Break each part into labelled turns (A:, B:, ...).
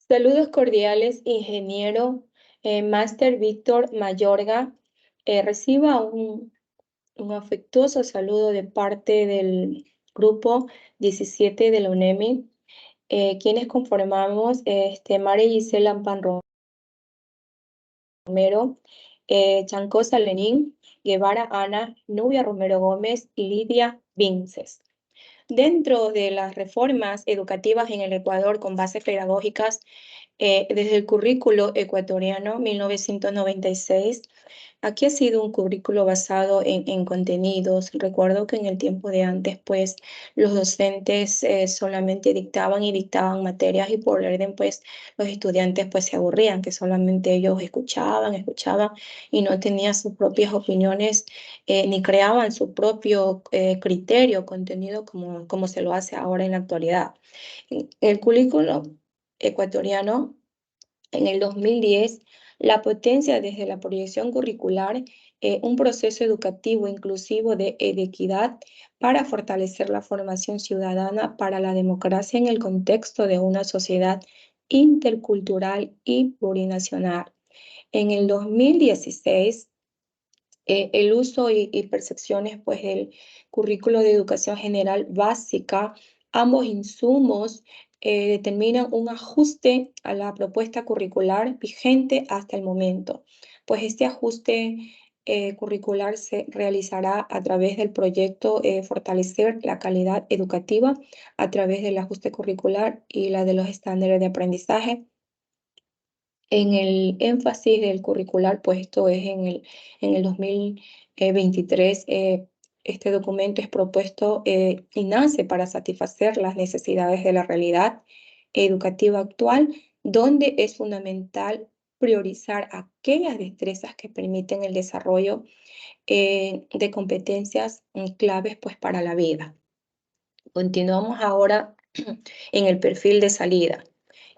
A: Saludos cordiales, ingeniero Máster Víctor Mayorga. Reciba un afectuoso saludo de parte del grupo 17 de la UNEMI, quienes conformamos María Gisela Ampan Romero, Chancosa Lenín, Guevara Ana, Nubia Romero Gómez y Lidia Vinces. Dentro de las reformas educativas en el Ecuador con bases pedagógicas, desde el currículo ecuatoriano 1996, aquí ha sido un currículo basado en contenidos. Recuerdo que en el tiempo de antes, pues, los docentes solamente dictaban y dictaban materias y por orden, pues, los estudiantes, pues, se aburrían, que solamente ellos escuchaban y no tenían sus propias opiniones ni creaban su propio criterio, contenido como se lo hace ahora en la actualidad. El currículo ecuatoriano en el 2010, la potencia desde la proyección curricular, un proceso educativo inclusivo de equidad para fortalecer la formación ciudadana para la democracia en el contexto de una sociedad intercultural y plurinacional. En el 2016, el uso y percepciones pues, del currículo de educación general básica, ambos insumos determinan un ajuste a la propuesta curricular vigente hasta el momento, pues este ajuste curricular se realizará a través del proyecto Fortalecer la calidad educativa a través del ajuste curricular y la de los estándares de aprendizaje. En el énfasis del curricular, pues esto es en el 2023, este documento es propuesto y nace para satisfacer las necesidades de la realidad educativa actual, donde es fundamental priorizar aquellas destrezas que permiten el desarrollo de competencias claves pues, para la vida. Continuamos ahora en el perfil de salida.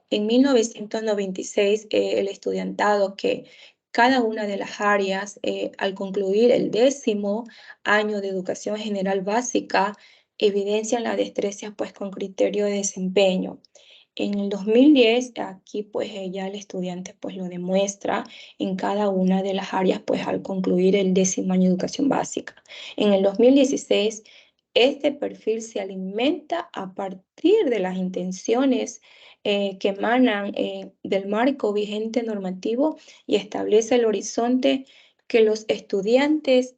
A: En 1996, el estudiantado que cada una de las áreas, al concluir el 10º año de educación general básica, evidencian la destreza pues, con criterio de desempeño. En el 2010, aquí pues ya el estudiante pues lo demuestra en cada una de las áreas pues al concluir el 10º año de educación básica. En el 2016, este perfil se alimenta a partir de las intenciones que emanan del marco vigente normativo y establece el horizonte que los estudiantes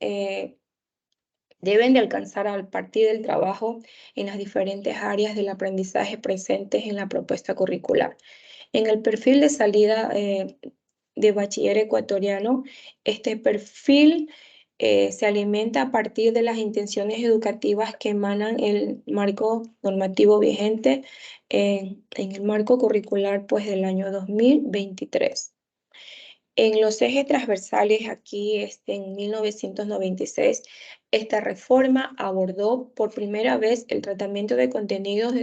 A: deben de alcanzar a partir del trabajo en las diferentes áreas del aprendizaje presentes en la propuesta curricular. En el perfil de salida de bachiller ecuatoriano, este perfil se alimenta a partir de las intenciones educativas que emanan el marco normativo vigente en el marco curricular pues, del año 2023. En los ejes transversales, aquí en 1996, esta reforma abordó por primera vez el tratamiento de contenidos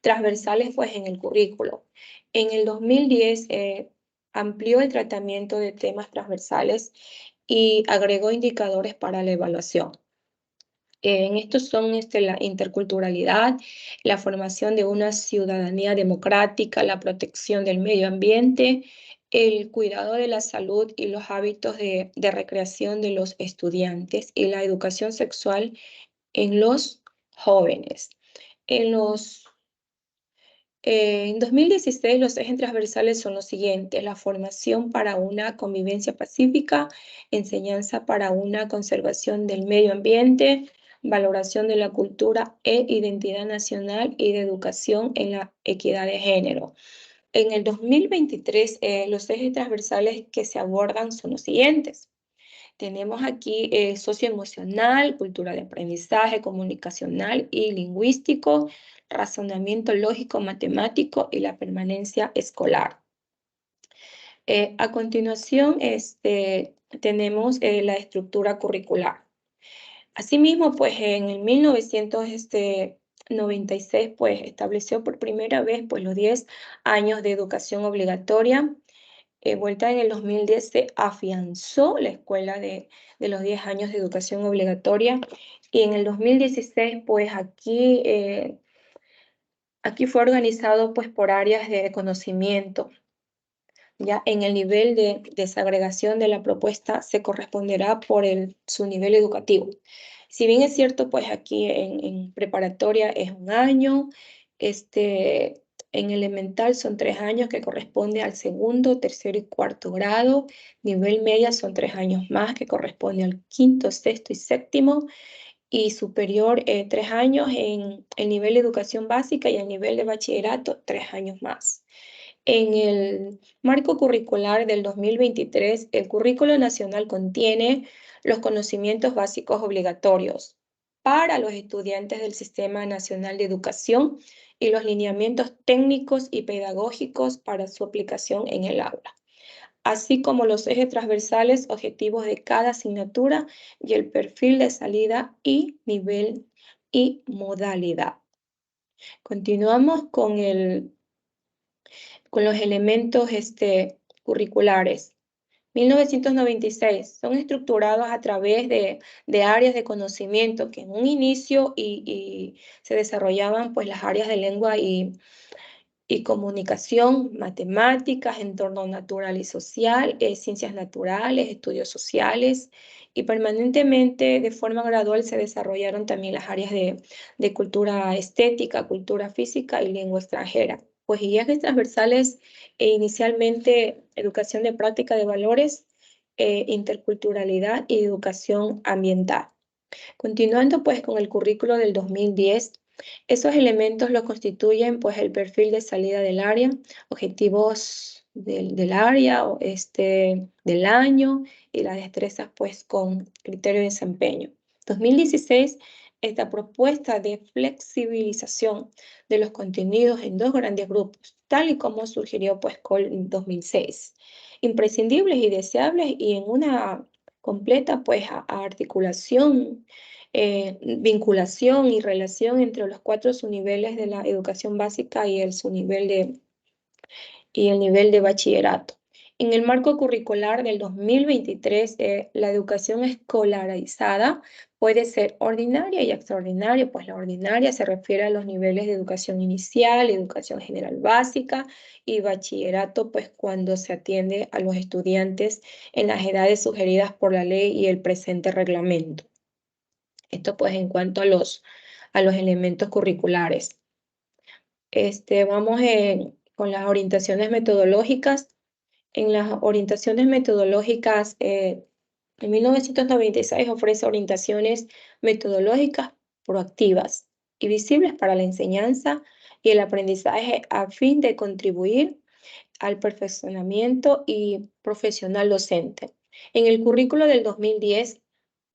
A: transversales pues, en el currículo. En el 2010 amplió el tratamiento de temas transversales y agregó indicadores para la evaluación. En estos son la interculturalidad, la formación de una ciudadanía democrática, la protección del medio ambiente, el cuidado de la salud y los hábitos de recreación de los estudiantes y la educación sexual en los jóvenes. En 2016, los ejes transversales son los siguientes: la formación para una convivencia pacífica, enseñanza para una conservación del medio ambiente, valoración de la cultura e identidad nacional y de educación en la equidad de género. En el 2023, los ejes transversales que se abordan son los siguientes. Tenemos aquí socioemocional, cultura de aprendizaje, comunicacional y lingüístico, razonamiento lógico, matemático y la permanencia escolar. A continuación, tenemos la estructura curricular. Asimismo, pues en el 1996, pues estableció por primera vez pues, los 10 años de educación obligatoria. Vuelta en el 2010 se afianzó la escuela de los 10 años de educación obligatoria y en el 2016 pues aquí Aquí fue organizado pues por áreas de conocimiento. Ya en el nivel de desagregación de la propuesta se corresponderá por su nivel educativo. Si bien es cierto, pues aquí en preparatoria es 1 año, en elemental son 3 años que corresponde al segundo, tercero y cuarto grado. Nivel media son 3 años más que corresponde al quinto, sexto y séptimo. Y superior 3 años en el nivel de educación básica y el nivel de bachillerato 3 años más. En el marco curricular del 2023, el currículo nacional contiene los conocimientos básicos obligatorios para los estudiantes del Sistema Nacional de Educación y los lineamientos técnicos y pedagógicos para su aplicación en el aula, así como los ejes transversales, objetivos de cada asignatura y el perfil de salida y nivel y modalidad. Continuamos con los elementos curriculares. 1996 son estructurados a través de áreas de conocimiento que en un inicio se desarrollaban pues las áreas de lengua y comunicación, matemáticas, entorno natural y social, ciencias naturales, estudios sociales, y permanentemente, de forma gradual, se desarrollaron también las áreas de cultura estética, cultura física y lengua extranjera. Pues y ejes transversales, inicialmente educación de práctica de valores, interculturalidad y educación ambiental. Continuando pues con el currículo del 2010, esos elementos lo constituyen pues el perfil de salida del área, objetivos del área del año y las destrezas pues con criterio de desempeño. 2016, esta propuesta de flexibilización de los contenidos en 2 grandes grupos, tal y como sugirió pues Cole en 2006, imprescindibles y deseables, y en una completa pues articulación, vinculación y relación entre los 4 subniveles de la educación básica y el nivel de bachillerato. En el marco curricular del 2023, la educación escolarizada puede ser ordinaria y extraordinaria, pues la ordinaria se refiere a los niveles de educación inicial, educación general básica y bachillerato, pues cuando se atiende a los estudiantes en las edades sugeridas por la ley y el presente reglamento. Esto pues en cuanto a los elementos curriculares. Vamos con las orientaciones metodológicas. En las orientaciones metodológicas, en 1996 ofrece orientaciones metodológicas proactivas y visibles para la enseñanza y el aprendizaje a fin de contribuir al perfeccionamiento y profesional docente. En el currículo del 2010,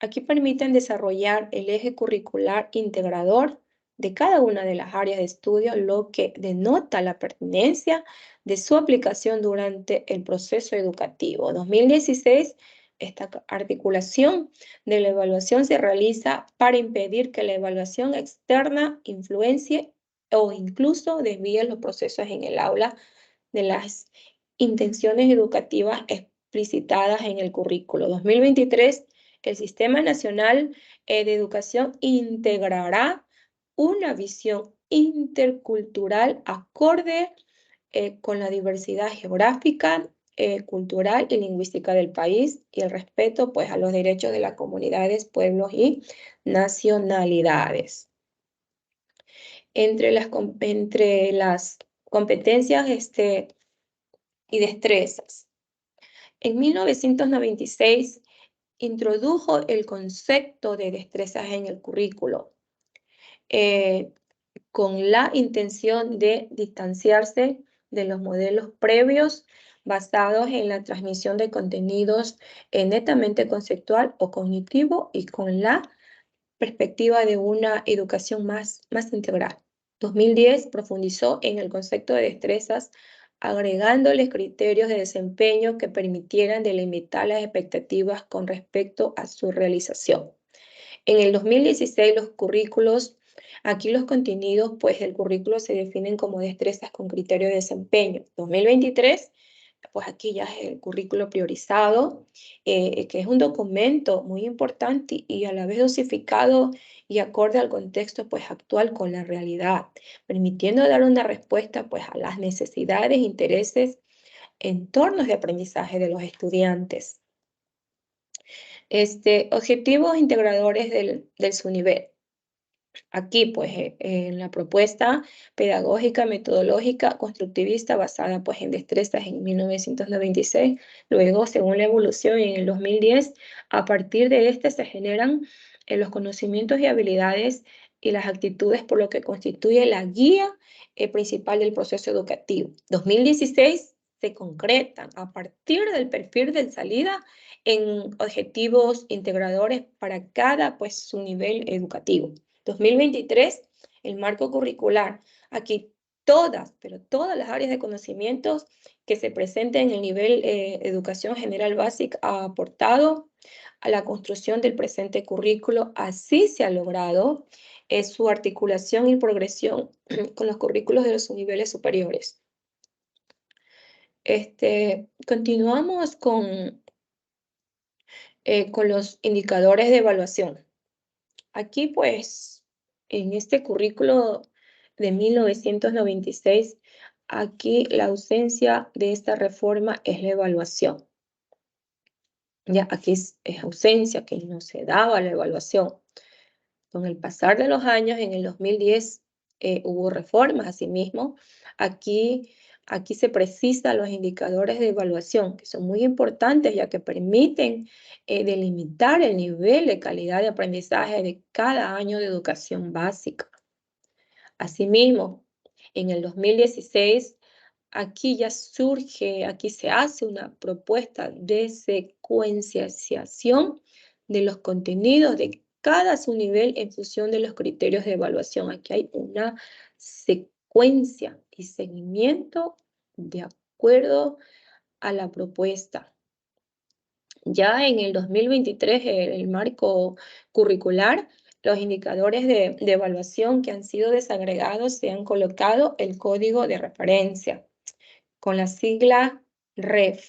A: aquí permiten desarrollar el eje curricular integrador de cada una de las áreas de estudio, lo que denota la pertinencia de su aplicación durante el proceso educativo. 2016, esta articulación de la evaluación se realiza para impedir que la evaluación externa influencie o incluso desvíe los procesos en el aula de las intenciones educativas explicitadas en el currículo. 2023, el Sistema Nacional de Educación integrará una visión intercultural acorde con la diversidad geográfica, cultural y lingüística del país, y el respeto pues a los derechos de las comunidades, pueblos y nacionalidades. Entre las competencias y destrezas. En 1996 introdujo el concepto de destrezas en el currículo, con la intención de distanciarse de los modelos previos basados en la transmisión de contenidos netamente conceptual o cognitivo, y con la perspectiva de una educación más integral. 2010 profundizó en el concepto de destrezas, agregándoles criterios de desempeño que permitieran delimitar las expectativas con respecto a su realización. En el 2016, los currículos, aquí los contenidos pues del currículo se definen como destrezas con criterio de desempeño. 2023, pues aquí ya es el currículo priorizado, que es un documento muy importante y a la vez dosificado y acorde al contexto pues actual con la realidad, permitiendo dar una respuesta pues a las necesidades, intereses, entornos de aprendizaje de los estudiantes. Objetivos integradores del su nivel. Aquí, pues, en la propuesta pedagógica, metodológica, constructivista, basada, pues, en destrezas en 1996. Luego, según la evolución en el 2010, a partir de este se generan los conocimientos y habilidades y las actitudes, por lo que constituye la guía principal del proceso educativo. 2016 se concretan a partir del perfil de salida en objetivos integradores para cada, pues, su nivel educativo. 2023, el marco curricular. Aquí todas, pero todas las áreas de conocimientos que se presenten en el nivel educación general básica ha aportado a la construcción del presente currículo. Así se ha logrado su articulación y progresión con los currículos de los niveles superiores. Continuamos con los indicadores de evaluación. Aquí, pues, en este currículo de 1996, aquí la ausencia de esta reforma es la evaluación. Ya, aquí es ausencia, que no se daba la evaluación. Con el pasar de los años, en el 2010 hubo reformas, asimismo. Aquí se precisan los indicadores de evaluación, que son muy importantes, ya que permiten delimitar el nivel de calidad de aprendizaje de cada año de educación básica. Asimismo, en el 2016, aquí se hace una propuesta de secuenciación de los contenidos de cada subnivel en función de los criterios de evaluación. Aquí hay una secuencia y seguimiento de acuerdo a la propuesta. Ya en el 2023, el marco curricular, los indicadores de evaluación que han sido desagregados se han colocado el código de referencia con la sigla REF,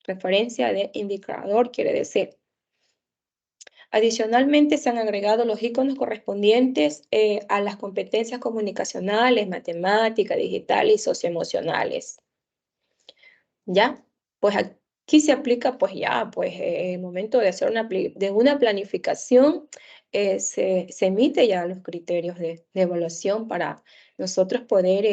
A: referencia de indicador quiere decir. Adicionalmente, se han agregado los iconos correspondientes a las competencias comunicacionales, matemáticas, digitales y socioemocionales. ¿Ya? Pues aquí se aplica, pues ya, pues el momento de hacer una planificación, se emite ya los criterios de evaluación para nosotros poder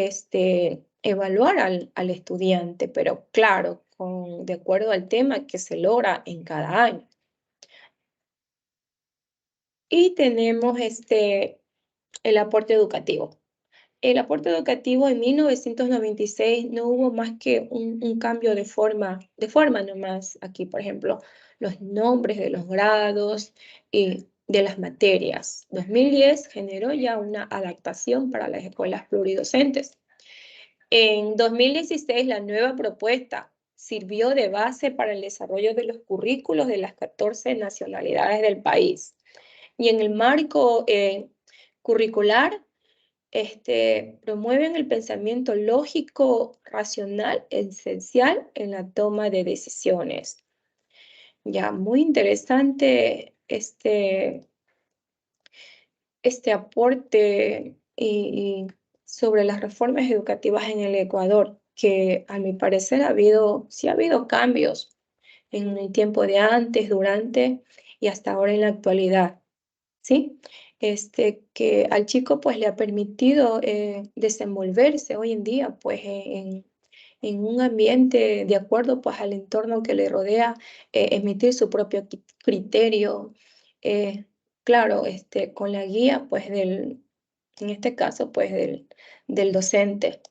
A: evaluar al estudiante, pero claro, de acuerdo al tema que se logra en cada año. Y tenemos el aporte educativo. El aporte educativo en 1996 no hubo más que un cambio de forma nomás. Aquí, por ejemplo, los nombres de los grados y de las materias. 2010 generó ya una adaptación para las escuelas pluridocentes. En 2016, la nueva propuesta sirvió de base para el desarrollo de los currículos de las 14 nacionalidades del país. Y en el marco curricular, promueven el pensamiento lógico, racional, esencial en la toma de decisiones. Ya, muy interesante este aporte y sobre las reformas educativas en el Ecuador, que a mi parecer sí ha habido cambios en el tiempo de antes, durante y hasta ahora en la actualidad. ¿Sí? Que al chico pues le ha permitido desenvolverse hoy en día pues en un ambiente de acuerdo pues al entorno que le rodea, emitir su propio criterio, claro, con la guía pues en este caso pues del docente.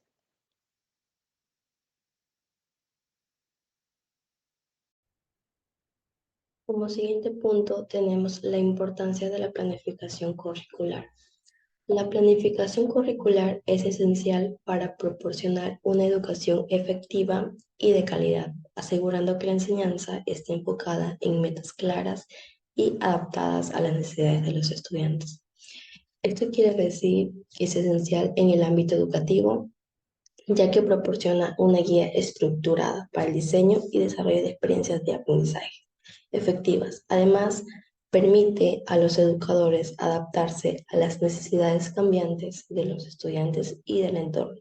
B: Como siguiente punto tenemos la importancia de la planificación curricular. La planificación curricular es esencial para proporcionar una educación efectiva y de calidad, asegurando que la enseñanza esté enfocada en metas claras y adaptadas a las necesidades de los estudiantes. Esto quiere decir que es esencial en el ámbito educativo, ya que proporciona una guía estructurada para el diseño y desarrollo de experiencias de aprendizaje efectivas. Además, permite a los educadores adaptarse a las necesidades cambiantes de los estudiantes y del entorno,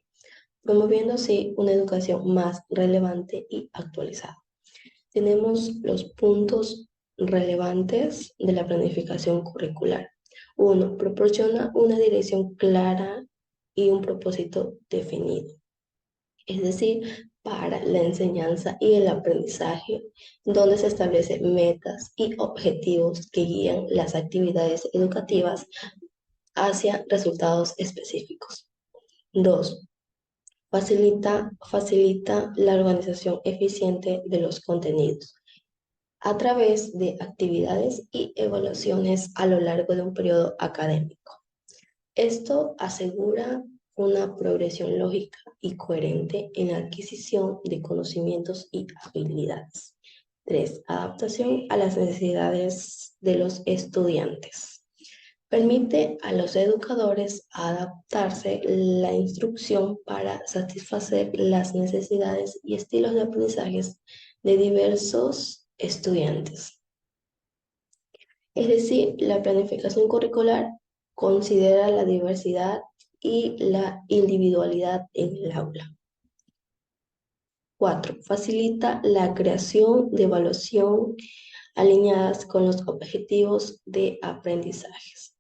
B: promoviendo así una educación más relevante y actualizada. Tenemos los puntos relevantes de la planificación curricular. Uno, proporciona una dirección clara y un propósito definido, es decir, para la enseñanza y el aprendizaje, donde se establecen metas y objetivos que guían las actividades educativas hacia resultados específicos. Dos, facilita la organización eficiente de los contenidos a través de actividades y evaluaciones a lo largo de un periodo académico. Esto asegura una progresión lógica y coherente en la adquisición de conocimientos y habilidades. 3. Adaptación a las necesidades de los estudiantes. Permite a los educadores adaptarse la instrucción para satisfacer las necesidades y estilos de aprendizaje de diversos estudiantes. Es decir, la planificación curricular considera la diversidad y la individualidad en el aula. 4. Facilita la creación de evaluación alineadas con los objetivos de aprendizajes.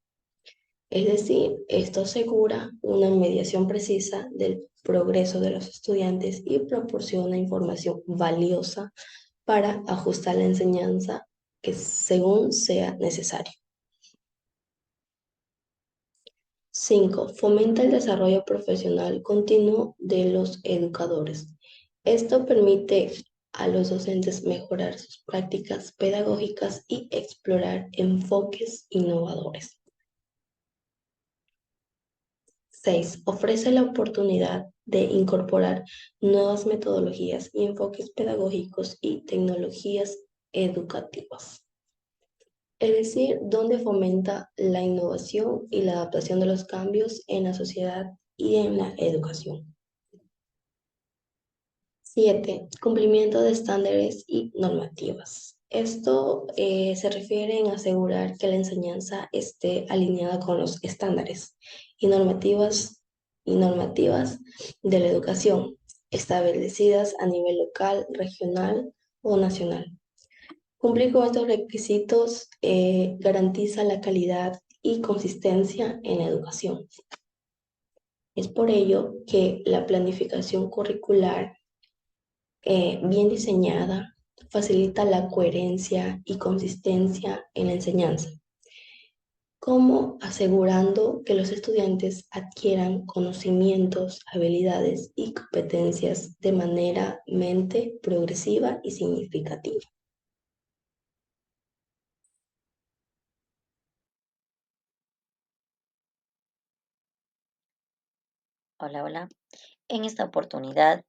B: Es decir, esto asegura una mediación precisa del progreso de los estudiantes y proporciona información valiosa para ajustar la enseñanza que según sea necesario. 5. Fomenta el desarrollo profesional continuo de los educadores. Esto permite a los docentes mejorar sus prácticas pedagógicas y explorar enfoques innovadores. 6. Ofrece la oportunidad de incorporar nuevas metodologías y enfoques pedagógicos y tecnologías educativas. Es decir, donde fomenta la innovación y la adaptación de los cambios en la sociedad y en la educación. 7. Cumplimiento de estándares y normativas. Esto se refiere en asegurar que la enseñanza esté alineada con los estándares y normativas de la educación establecidas a nivel local, regional o nacional. Cumplir con estos requisitos garantiza la calidad y consistencia en la educación. Es por ello que la planificación curricular bien diseñada facilita la coherencia y consistencia en la enseñanza, como asegurando que los estudiantes adquieran conocimientos, habilidades y competencias de manera progresiva y significativa.
C: Hola, hola. En esta oportunidad,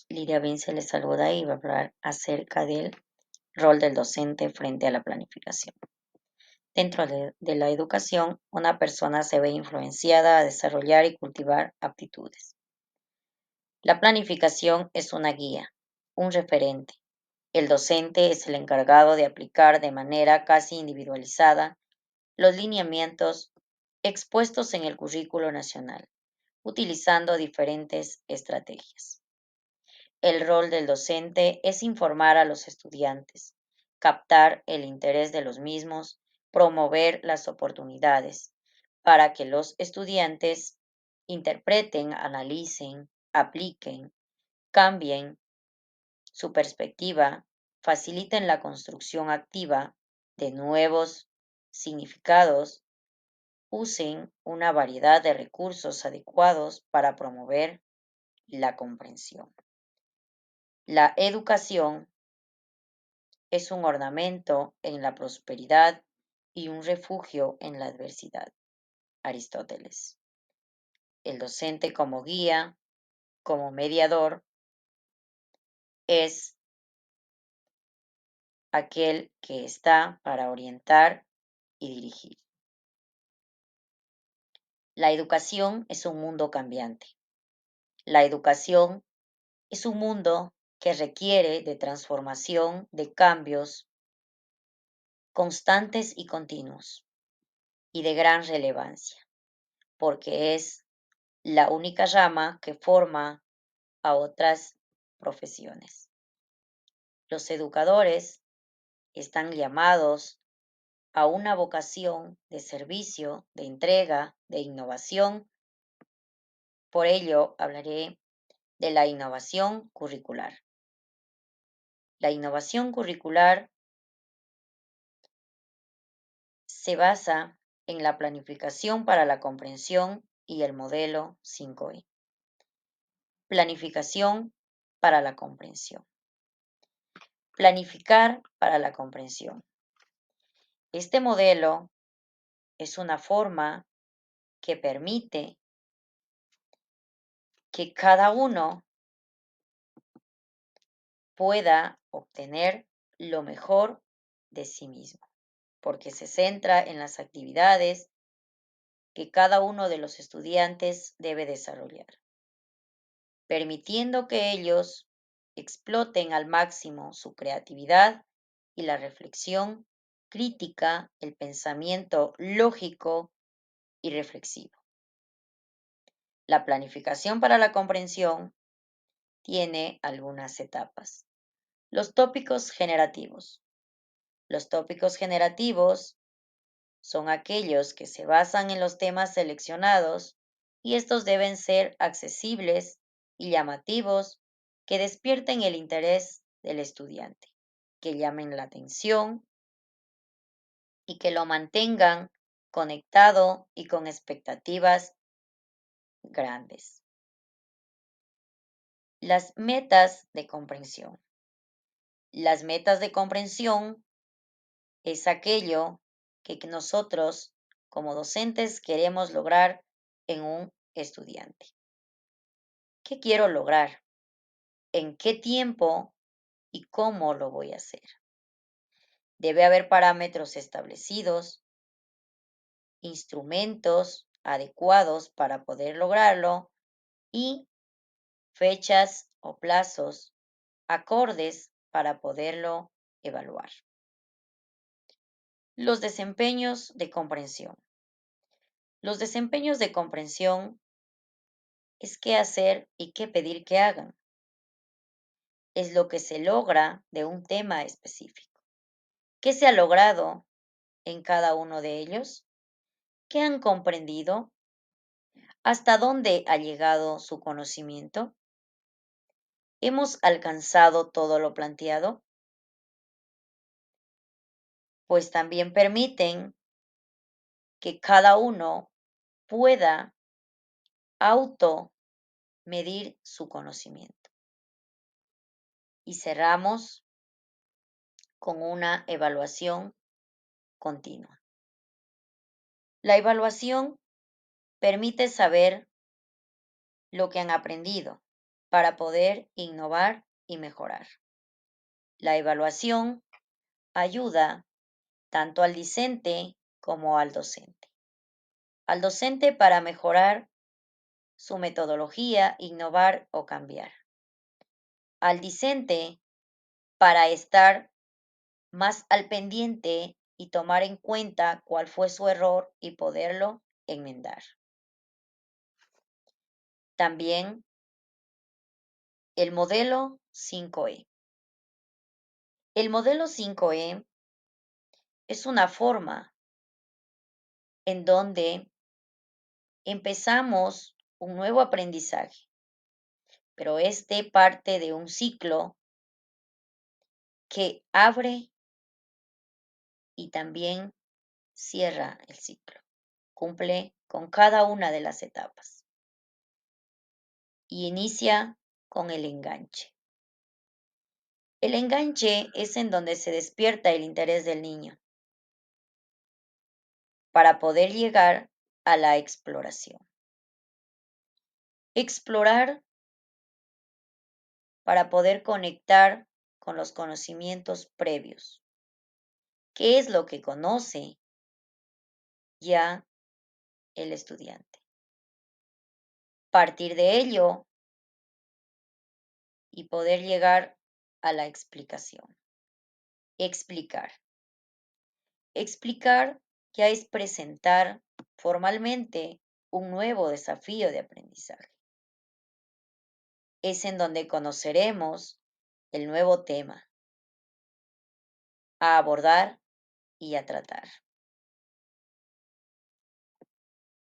C: Lidia Vince les saluda y va a hablar acerca del rol del docente frente a la planificación. Dentro de la educación, una persona se ve influenciada a desarrollar y cultivar aptitudes. La planificación es una guía, un referente. El docente es el encargado de aplicar de manera casi individualizada los lineamientos expuestos en el currículo nacional, utilizando diferentes estrategias. El rol del docente es informar a los estudiantes, captar el interés de los mismos, promover las oportunidades para que los estudiantes interpreten, analicen, apliquen, cambien su perspectiva, faciliten la construcción activa de nuevos significados, usen una variedad de recursos adecuados para promover la comprensión. La educación es un ornamento en la prosperidad y un refugio en la adversidad. Aristóteles. El docente como guía, como mediador, es aquel que está para orientar y dirigir. La educación es un mundo cambiante. La educación es un mundo que requiere de transformación, de cambios constantes y continuos y de gran relevancia, porque es la única rama que forma a otras profesiones. Los educadores están llamados a una vocación de servicio, de entrega, de innovación. Por ello, hablaré de la innovación curricular. La innovación curricular se basa en la planificación para la comprensión y el modelo 5E. Planificación para la comprensión. Planificar para la comprensión. Este modelo es una forma que permite que cada uno pueda obtener lo mejor de sí mismo, porque se centra en las actividades que cada uno de los estudiantes debe desarrollar, permitiendo que ellos exploten al máximo su creatividad y la reflexión crítica, el pensamiento lógico y reflexivo. La planificación para la comprensión tiene algunas etapas. Los tópicos generativos. Los tópicos generativos son aquellos que se basan en los temas seleccionados y estos deben ser accesibles y llamativos, que despierten el interés del estudiante, que llamen la atención y que lo mantengan conectado y con expectativas grandes. Las metas de comprensión. Las metas de comprensión es aquello que nosotros como docentes queremos lograr en un estudiante. ¿Qué quiero lograr? ¿En qué tiempo y cómo lo voy a hacer? Debe haber parámetros establecidos, instrumentos adecuados para poder lograrlo y fechas o plazos acordes para poderlo evaluar. Los desempeños de comprensión. Los desempeños de comprensión es qué hacer y qué pedir que hagan. Es lo que se logra de un tema específico. ¿Qué se ha logrado en cada uno de ellos? ¿Qué han comprendido? ¿Hasta dónde ha llegado su conocimiento? ¿Hemos alcanzado todo lo planteado? Pues también permiten que cada uno pueda auto medir su conocimiento. Y cerramos con una evaluación continua. La evaluación permite saber lo que han aprendido para poder innovar y mejorar. La evaluación ayuda tanto al discente como al docente. Al docente para mejorar su metodología, innovar o cambiar. Al discente para estar más al pendiente y tomar en cuenta cuál fue su error y poderlo enmendar. También el modelo 5E. El modelo 5E es una forma en donde empezamos un nuevo aprendizaje, pero este parte de un ciclo que abre y también cierra el ciclo, cumple con cada una de las etapas y inicia con el enganche. El enganche es en donde se despierta el interés del niño para poder llegar a la exploración. Explorar para poder conectar con los conocimientos previos. ¿Qué es lo que conoce ya el estudiante? Partir de ello y poder llegar a la explicación. Explicar. Explicar ya es presentar formalmente un nuevo desafío de aprendizaje. Es en donde conoceremos el nuevo tema a abordar y a tratar.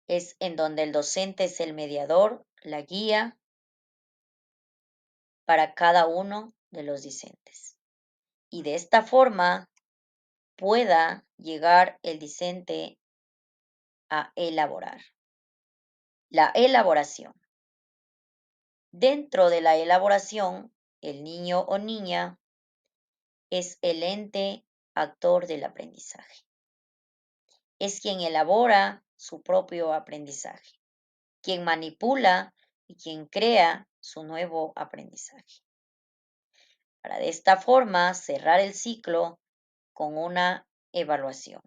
C: Es en donde el docente es el mediador, la guía para cada uno de los discentes. Y de esta forma pueda llegar el discente a elaborar. La elaboración. Dentro de la elaboración, el niño o niña es el ente actor del aprendizaje. Es quien elabora su propio aprendizaje, quien manipula y quien crea su nuevo aprendizaje. Para de esta forma cerrar el ciclo con una evaluación.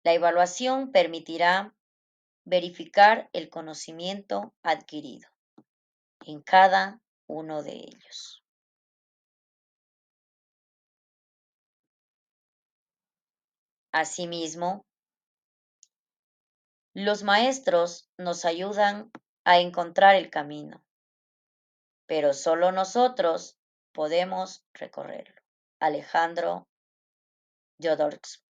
C: La evaluación permitirá verificar el conocimiento adquirido en cada uno de ellos. Asimismo, los maestros nos ayudan a encontrar el camino, pero solo nosotros podemos recorrerlo. Alejandro Jodorowsky.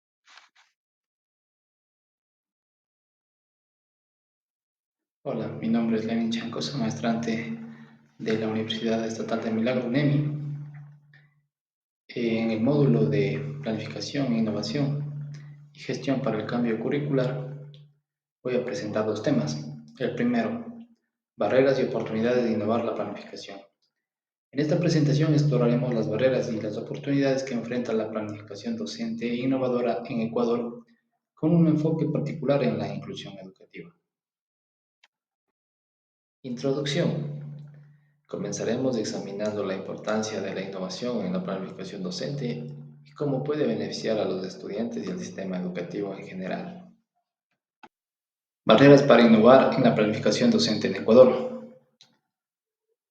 D: Hola, mi nombre es Lenin Chancosa, maestrante de la Universidad Estatal de Milagro, UNEMI. En el módulo de Planificación, Innovación y Gestión para el Cambio Curricular, voy a presentar dos temas. El primero, barreras y oportunidades de innovar la planificación. En esta presentación exploraremos las barreras y las oportunidades que enfrenta la planificación docente e innovadora en Ecuador, con un enfoque particular en la inclusión educativa. Introducción. Comenzaremos examinando la importancia de la innovación en la planificación docente y cómo puede beneficiar a los estudiantes y al sistema educativo en general. Barreras para innovar en la planificación docente en Ecuador.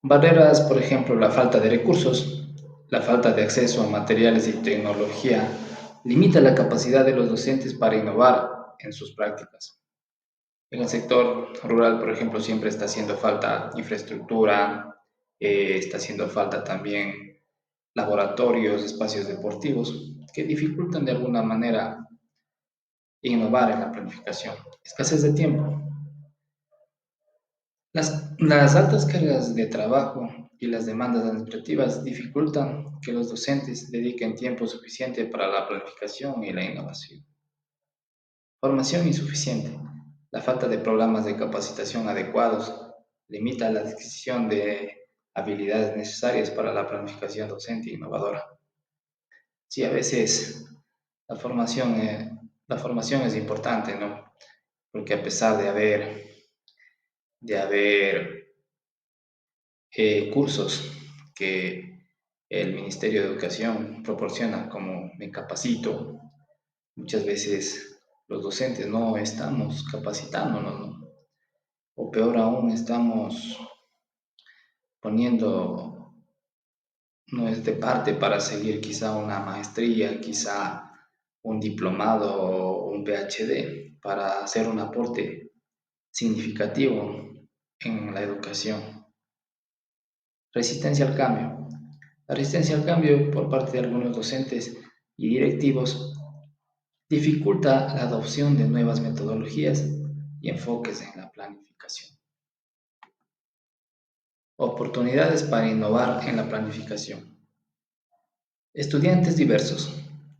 D: Barreras, por ejemplo, la falta de recursos, la falta de acceso a materiales y tecnología limita la capacidad de los docentes para innovar en sus prácticas. En el sector rural, por ejemplo, siempre está haciendo falta infraestructura, está haciendo falta también laboratorios, espacios deportivos, que dificultan de alguna manera innovar en la planificación. Escasez de tiempo. Las altas cargas de trabajo y las demandas administrativas dificultan que los docentes dediquen tiempo suficiente para la planificación y la innovación. Formación insuficiente. La falta de programas de capacitación adecuados limita la adquisición de habilidades necesarias para la planificación docente innovadora. Sí, a veces la formación es importante, ¿no? Porque a pesar de haber cursos que el Ministerio de Educación proporciona, como Me Capacito, muchas veces los docentes no estamos capacitándonos, ¿no? O peor aún, estamos poniendo de parte para seguir quizá una maestría, quizá un diplomado o un PhD para hacer un aporte significativo en la educación. Resistencia al cambio. La resistencia al cambio por parte de algunos docentes y directivos dificulta la adopción de nuevas metodologías y enfoques en la planificación. Oportunidades para innovar en la planificación. Estudiantes diversos.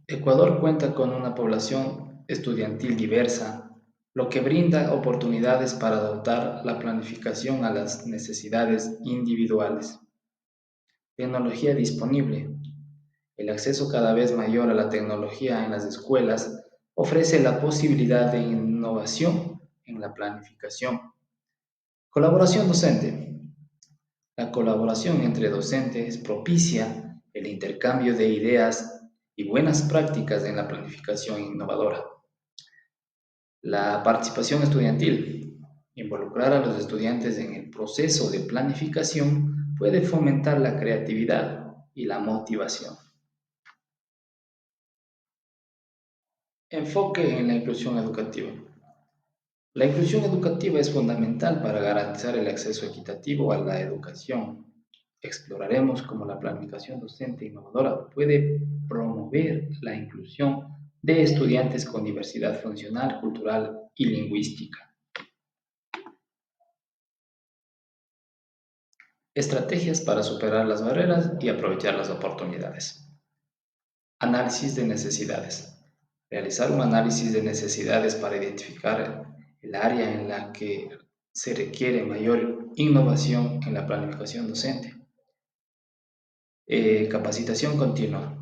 D: Ecuador cuenta con una población estudiantil diversa, lo que brinda oportunidades para adaptar la planificación a las necesidades individuales. Tecnología disponible. El acceso cada vez mayor a la tecnología en las escuelas ofrece la posibilidad de innovación en la planificación. Colaboración docente. La colaboración entre docentes propicia el intercambio de ideas y buenas prácticas en la planificación innovadora. La participación estudiantil. Involucrar a los estudiantes en el proceso de planificación puede fomentar la creatividad y la motivación. Enfoque en la inclusión educativa. La inclusión educativa es fundamental para garantizar el acceso equitativo a la educación. Exploraremos cómo la planificación docente innovadora puede promover la inclusión de estudiantes con diversidad funcional, cultural y lingüística. Estrategias para superar las barreras y aprovechar las oportunidades. Análisis de necesidades. Realizar un análisis de necesidades para identificar el área en la que se requiere mayor innovación en la planificación docente. Capacitación continua.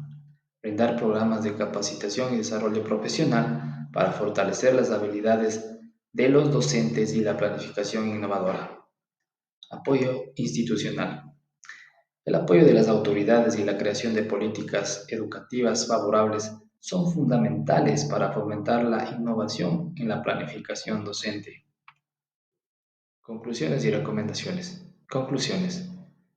D: Brindar programas de capacitación y desarrollo profesional para fortalecer las habilidades de los docentes y la planificación innovadora. Apoyo institucional. El apoyo de las autoridades y la creación de políticas educativas favorables son fundamentales para fomentar la innovación en la planificación docente. Conclusiones y recomendaciones. Conclusiones.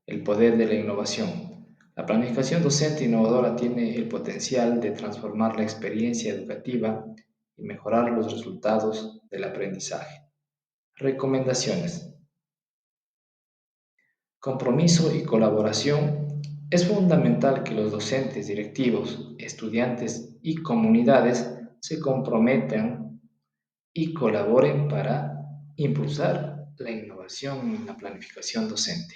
D: El poder de la innovación. La planificación docente innovadora tiene el potencial de transformar la experiencia educativa y mejorar los resultados del aprendizaje. Recomendaciones. Compromiso y colaboración. Es fundamental que los docentes, directivos, estudiantes y comunidades se comprometan y colaboren para impulsar la innovación en la planificación docente.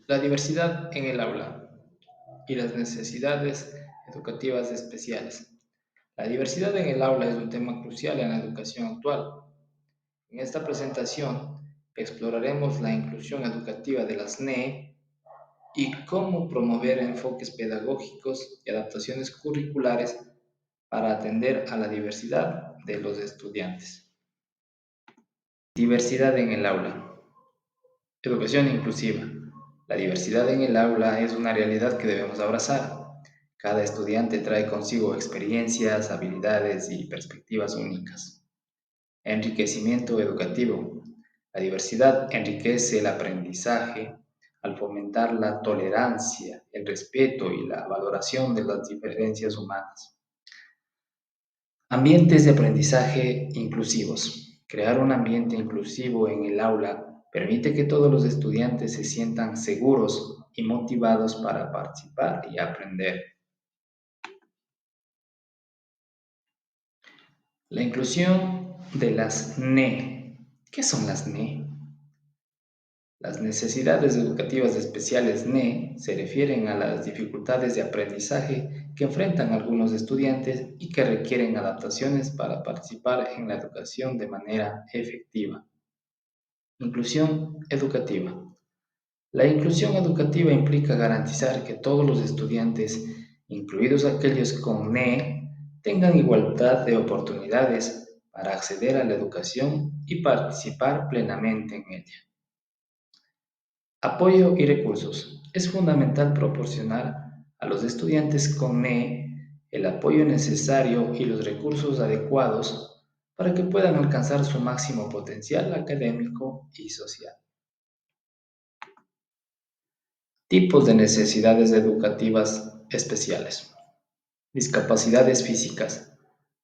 D: La diversidad en el aula y las necesidades educativas especiales. La diversidad en el aula es un tema crucial en la educación actual. En esta presentación exploraremos la inclusión educativa de las NE y cómo promover enfoques pedagógicos y adaptaciones curriculares para atender a la diversidad de los estudiantes. Diversidad en el aula. Educación inclusiva. La diversidad en el aula es una realidad que debemos abrazar. Cada estudiante trae consigo experiencias, habilidades y perspectivas únicas. Enriquecimiento educativo. La diversidad enriquece el aprendizaje al fomentar la tolerancia, el respeto y la valoración de las diferencias humanas. Ambientes de aprendizaje inclusivos. Crear un ambiente inclusivo en el aula permite que todos los estudiantes se sientan seguros y motivados para participar y aprender. La inclusión de las NE. ¿Qué son las NE? Las necesidades educativas especiales NE se refieren a las dificultades de aprendizaje que enfrentan algunos estudiantes y que requieren adaptaciones para participar en la educación de manera efectiva. Inclusión educativa. La inclusión educativa implica garantizar que todos los estudiantes, incluidos aquellos con NE, tengan igualdad de oportunidades para acceder a la educación y participar plenamente en ella. Apoyo y recursos. Es fundamental proporcionar a los estudiantes con NE el apoyo necesario y los recursos adecuados para que puedan alcanzar su máximo potencial académico y social. Tipos de necesidades educativas especiales. Discapacidades físicas.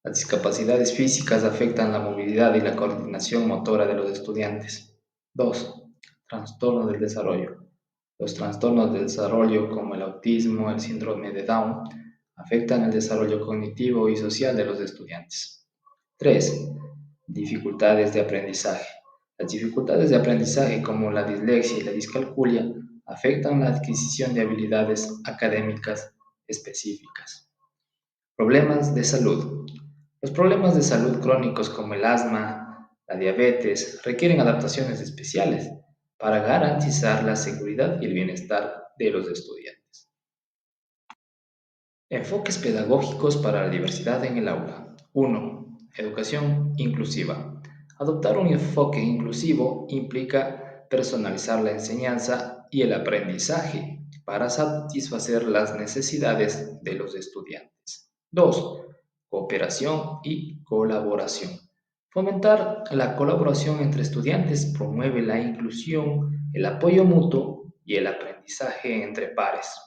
D: Las discapacidades físicas afectan la movilidad y la coordinación motora de los estudiantes. 2. Trastorno del desarrollo. Los trastornos del desarrollo como el autismo, el síndrome de Down, afectan el desarrollo cognitivo y social de los estudiantes. 3. Dificultades de aprendizaje. Las dificultades de aprendizaje como la dislexia y la discalculia afectan la adquisición de habilidades académicas específicas. Problemas de salud. Los problemas de salud crónicos como el asma, la diabetes, requieren adaptaciones especiales para garantizar la seguridad y el bienestar de los estudiantes. Enfoques pedagógicos para la diversidad en el aula. 1. Educación inclusiva. Adoptar un enfoque inclusivo implica personalizar la enseñanza y el aprendizaje para satisfacer las necesidades de los estudiantes. 2. Cooperación y colaboración. Fomentar la colaboración entre estudiantes promueve la inclusión, el apoyo mutuo y el aprendizaje entre pares.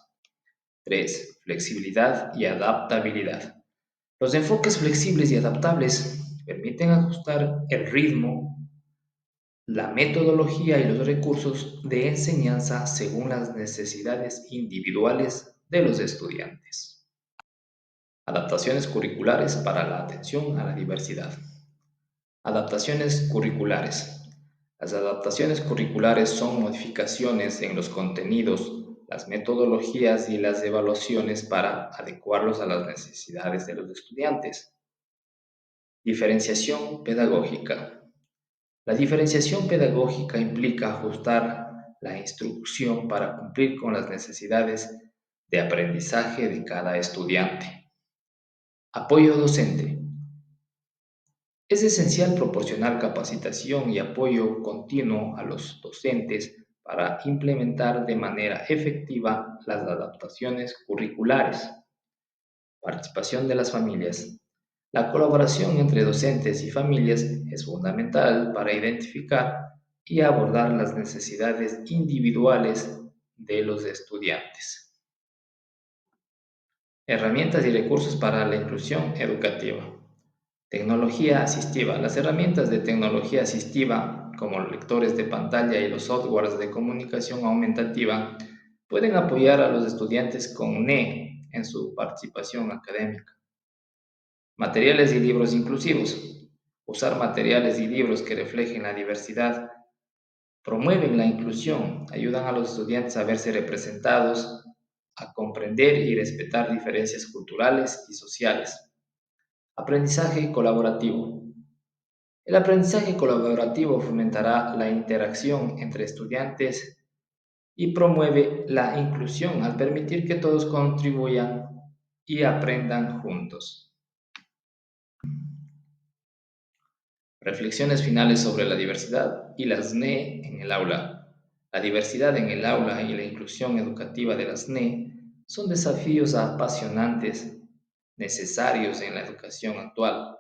D: 3. Flexibilidad y adaptabilidad. Los enfoques flexibles y adaptables permiten ajustar el ritmo, la metodología y los recursos de enseñanza según las necesidades individuales de los estudiantes. Adaptaciones curriculares para la atención a la diversidad. Adaptaciones curriculares. Las adaptaciones curriculares son modificaciones en los contenidos, las metodologías y las evaluaciones para adecuarlos a las necesidades de los estudiantes. Diferenciación pedagógica. La diferenciación pedagógica implica ajustar la instrucción para cumplir con las necesidades de aprendizaje de cada estudiante. Apoyo docente. Es esencial proporcionar capacitación y apoyo continuo a los docentes para implementar de manera efectiva las adaptaciones curriculares. Participación de las familias. La colaboración entre docentes y familias es fundamental para identificar y abordar las necesidades individuales de los estudiantes. Herramientas y recursos para la inclusión educativa. Tecnología asistiva. Las herramientas de tecnología asistiva, como los lectores de pantalla y los softwares de comunicación aumentativa, pueden apoyar a los estudiantes con NE en su participación académica. Materiales y libros inclusivos. Usar materiales y libros que reflejen la diversidad promueven la inclusión, ayudan a los estudiantes a verse representados, a comprender y respetar diferencias culturales y sociales. Aprendizaje colaborativo. El aprendizaje colaborativo fomentará la interacción entre estudiantes y promueve la inclusión al permitir que todos contribuyan y aprendan juntos. Reflexiones finales sobre la diversidad y las NE en el aula. La diversidad en el aula y la inclusión educativa de las NE son desafíos apasionantes, necesarios en la educación actual.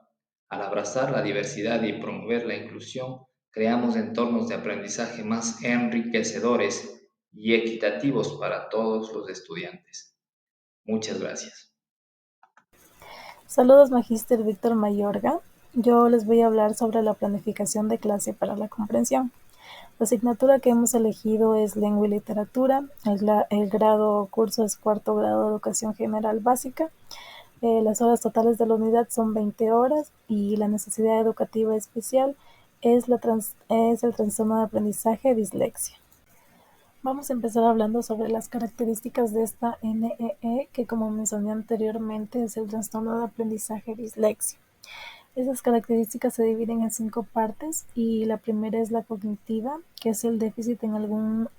D: Al abrazar la diversidad y promover la inclusión, creamos entornos de aprendizaje más enriquecedores y equitativos para todos los estudiantes. Muchas gracias.
E: Saludos, Magíster Víctor Mayorga. Yo les voy a hablar sobre la planificación de clase para la comprensión. La asignatura que hemos elegido es Lengua y Literatura. El grado curso es cuarto grado de Educación General Básica. Las horas totales de la unidad son 20 horas y la necesidad educativa especial es el trastorno de aprendizaje dislexia. Vamos a empezar hablando sobre las características de esta NEE, que como mencioné anteriormente es el trastorno de aprendizaje dislexia. Esas características se dividen en 5 partes y la primera es la cognitiva, que es el déficit en algún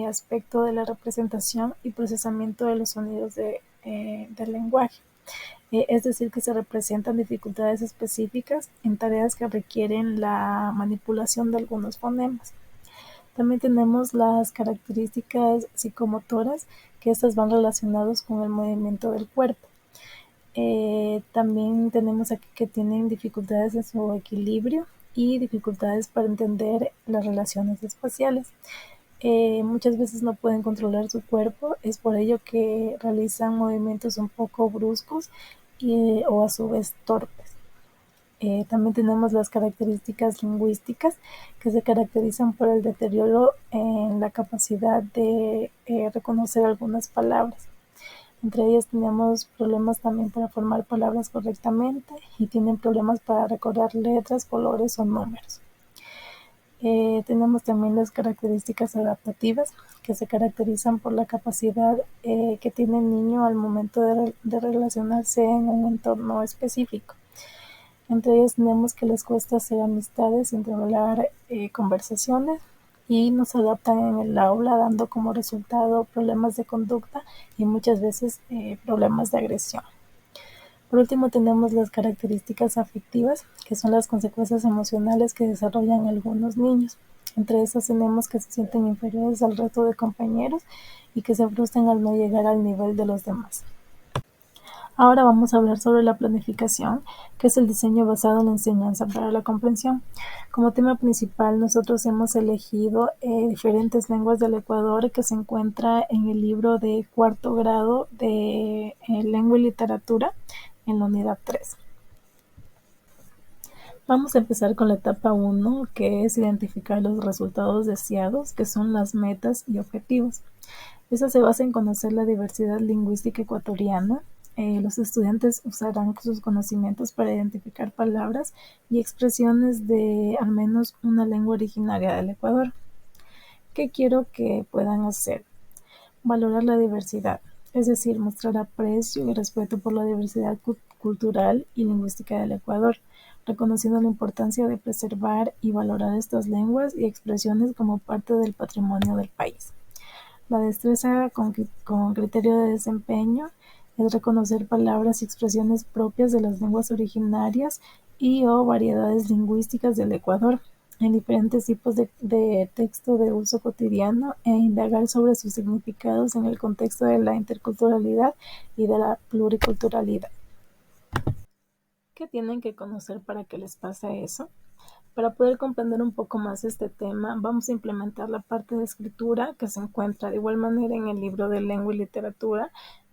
E: aspecto de la representación y procesamiento de los sonidos del lenguaje. Es decir, que se representan dificultades específicas en tareas que requieren la manipulación de algunos fonemas. También tenemos las características psicomotoras, que estas van relacionadas con el movimiento del cuerpo. También tenemos aquí que tienen dificultades en su equilibrio y dificultades para entender las relaciones espaciales. Muchas veces no pueden controlar su cuerpo, es por ello que realizan movimientos un poco bruscos o a su vez torpes. También tenemos las características lingüísticas, que se caracterizan por el deterioro en la capacidad de reconocer algunas palabras. Entre ellas tenemos problemas también para formar palabras correctamente y tienen problemas para recordar letras, colores o números. Tenemos también las características adaptativas, que se caracterizan por la capacidad que tiene el niño al momento de relacionarse en un entorno específico. Entre ellas tenemos que les cuesta hacer amistades, entablar conversaciones y no se adaptan en el aula, dando como resultado problemas de conducta y muchas veces problemas de agresión. Por último tenemos las características afectivas, que son las consecuencias emocionales que desarrollan algunos niños. Entre esas tenemos que se sienten inferiores al resto de compañeros y que se frustran al no llegar al nivel de los demás. Ahora vamos a hablar sobre la planificación, que es el diseño basado en la enseñanza para la comprensión. Como tema principal, nosotros hemos elegido diferentes lenguas del Ecuador que se encuentra en el libro de cuarto grado de Lengua y Literatura en la unidad 3. Vamos a empezar con la etapa 1, que es identificar los resultados deseados, que son las metas y objetivos. Esa se basa en conocer la diversidad lingüística ecuatoriana. Los estudiantes usarán sus conocimientos para identificar palabras y expresiones de al menos una lengua originaria del Ecuador. ¿Qué quiero que puedan hacer? Valorar la diversidad, es decir, mostrar aprecio y respeto por la diversidad cultural y lingüística del Ecuador, reconociendo la importancia de preservar y valorar estas lenguas y expresiones como parte del patrimonio del país. La destreza con criterio de desempeño es reconocer palabras y expresiones propias de las lenguas originarias y o variedades lingüísticas del Ecuador en diferentes tipos de texto de uso cotidiano e indagar sobre sus significados en el contexto de la interculturalidad y de la pluriculturalidad. ¿Qué tienen que conocer para que les pase eso? Para poder comprender un poco más este tema, vamos a implementar la parte de escritura que se encuentra de igual manera en el libro de Lengua y Literatura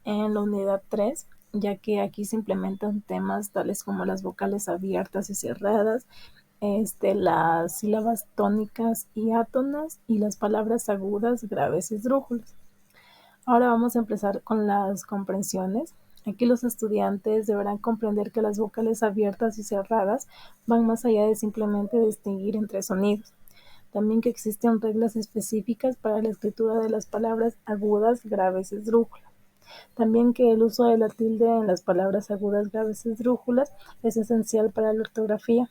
E: en la unidad 3, ya que aquí se implementan temas tales como las vocales abiertas y cerradas, las sílabas tónicas y átonas y las palabras agudas, graves y esdrújulas. Ahora vamos a empezar con las comprensiones. Aquí los estudiantes deberán comprender que las vocales abiertas y cerradas van más allá de simplemente distinguir entre sonidos. También que existen reglas específicas para la escritura de las palabras agudas, graves y esdrújulas. También que el uso de la tilde en las palabras agudas, graves y esdrújulas es esencial para la ortografía.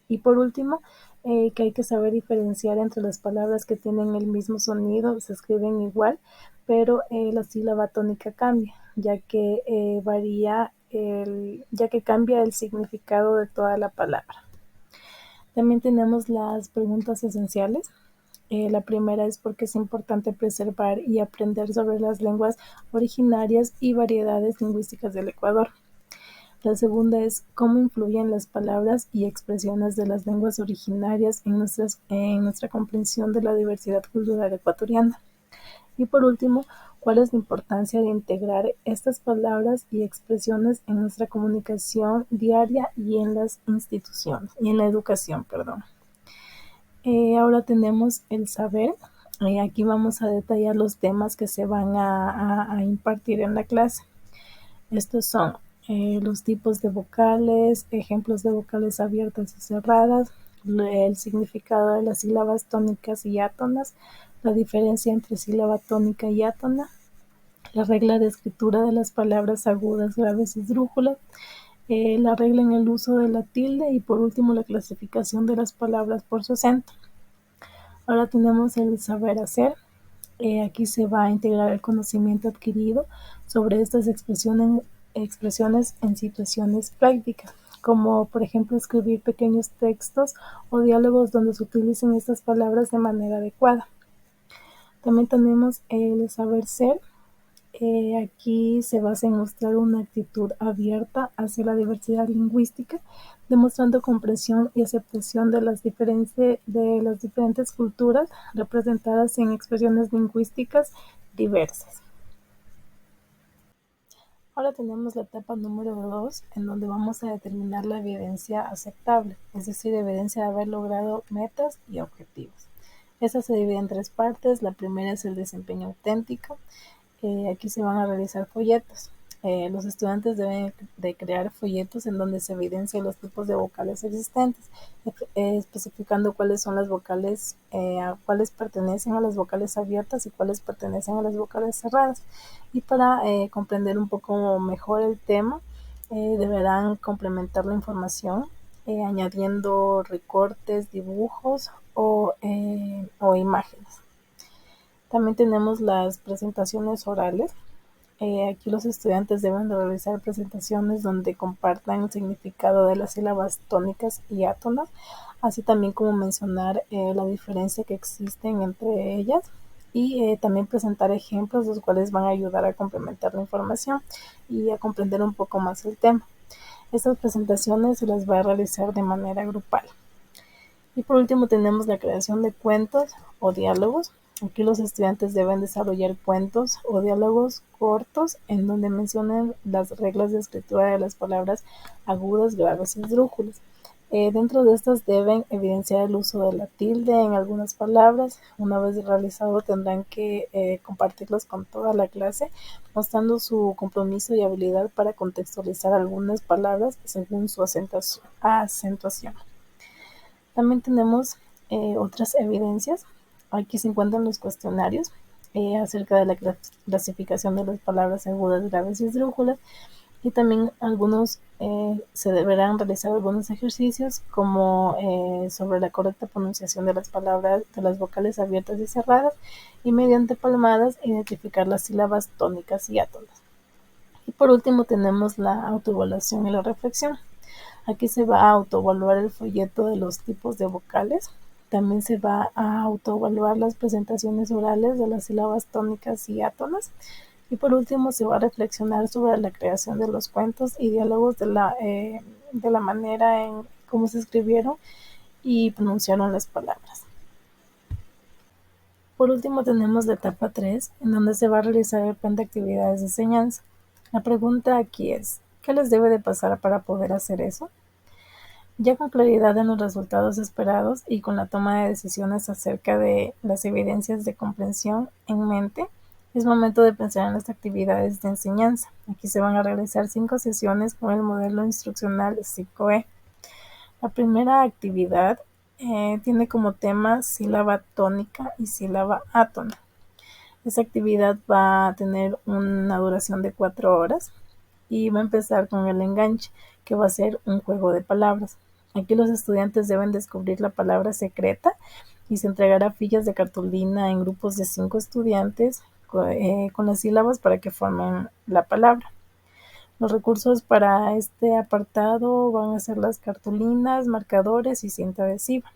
E: Y por último, que hay que saber diferenciar entre las palabras que tienen el mismo sonido, se escriben igual, pero la sílaba tónica cambia, ya que ya que cambia el significado de toda la palabra. También tenemos las preguntas esenciales. La primera es por qué es importante preservar y aprender sobre las lenguas originarias y variedades lingüísticas del Ecuador. La segunda es cómo influyen las palabras y expresiones de las lenguas originarias en nuestra comprensión de la diversidad cultural ecuatoriana. Y por último, cuál es la importancia de integrar estas palabras y expresiones en nuestra comunicación diaria y en las instituciones, y en la educación, perdón. Ahora tenemos el saber. Aquí vamos a detallar los temas que se van a impartir en la clase. Estos son los tipos de vocales, ejemplos de vocales abiertas y cerradas, el significado de las sílabas tónicas y átonas, la diferencia entre sílaba tónica y átona, la regla de escritura de las palabras agudas, graves y esdrújulas, la regla en el uso de la tilde y por último la clasificación de las palabras por su acento. Ahora tenemos el saber hacer. Aquí se va a integrar el conocimiento adquirido sobre estas expresiones en situaciones prácticas, como por ejemplo escribir pequeños textos o diálogos donde se utilicen estas palabras de manera adecuada. También tenemos el saber ser. Aquí se basa en mostrar una actitud abierta hacia la diversidad lingüística, demostrando comprensión y aceptación de las diferentes culturas representadas en expresiones lingüísticas diversas. Ahora tenemos la etapa número 2, en donde vamos a determinar la evidencia aceptable, es decir, evidencia de haber logrado metas y objetivos. Esta se divide en 3 partes. La primera es el desempeño auténtico. Aquí se van a realizar folletos. Los estudiantes deben de crear folletos en donde se evidencien los tipos de vocales existentes, especificando cuáles son las vocales, cuáles pertenecen a las vocales abiertas y cuáles pertenecen a las vocales cerradas. Y para comprender un poco mejor el tema, deberán complementar la información añadiendo recortes, dibujos o imágenes. También tenemos las presentaciones orales. Aquí los estudiantes deben de realizar presentaciones donde compartan el significado de las sílabas tónicas y átonas, así también como mencionar la diferencia que existen entre ellas y también presentar ejemplos, los cuales van a ayudar a complementar la información y a comprender un poco más el tema. Estas presentaciones se las va a realizar de manera grupal. Y por último tenemos la creación de cuentos o diálogos. Aquí los estudiantes deben desarrollar cuentos o diálogos cortos en donde mencionen las reglas de escritura de las palabras agudas, graves y esdrújulas. Dentro de estas deben evidenciar el uso de la tilde en algunas palabras. Una vez realizado tendrán que compartirlos con toda la clase, mostrando su compromiso y habilidad para contextualizar algunas palabras según su acentuación. También tenemos otras evidencias. Aquí se encuentran los cuestionarios acerca de la clasificación de las palabras agudas, graves y esdrújulas. Y también se deberán realizar algunos ejercicios como sobre la correcta pronunciación de las palabras, de las vocales abiertas y cerradas, y mediante palmadas identificar las sílabas tónicas y átonas. Y por último tenemos la autoevaluación y la reflexión. Aquí se va a autoevaluar el folleto de los tipos de vocales. También se va a autoevaluar las presentaciones orales de las sílabas tónicas y átonas. Y por último se va a reflexionar sobre la creación de los cuentos y diálogos de la manera en cómo se escribieron y pronunciaron las palabras. Por último tenemos la etapa 3, en donde se va a realizar el plan de actividades de enseñanza. La pregunta aquí es, ¿qué les debe de pasar para poder hacer eso? Ya con claridad en los resultados esperados y con la toma de decisiones acerca de las evidencias de comprensión en mente, es momento de pensar en las actividades de enseñanza. Aquí se van a realizar 5 sesiones con el modelo instruccional SICOE. La primera actividad tiene como tema sílaba tónica y sílaba átona. Esta actividad va a tener una duración de 4 horas y va a empezar con el enganche, que va a ser un juego de palabras. Aquí los estudiantes deben descubrir la palabra secreta y se entregará fichas de cartulina en grupos de 5 estudiantes con las sílabas para que formen la palabra. Los recursos para este apartado van a ser las cartulinas, marcadores y cinta adhesiva.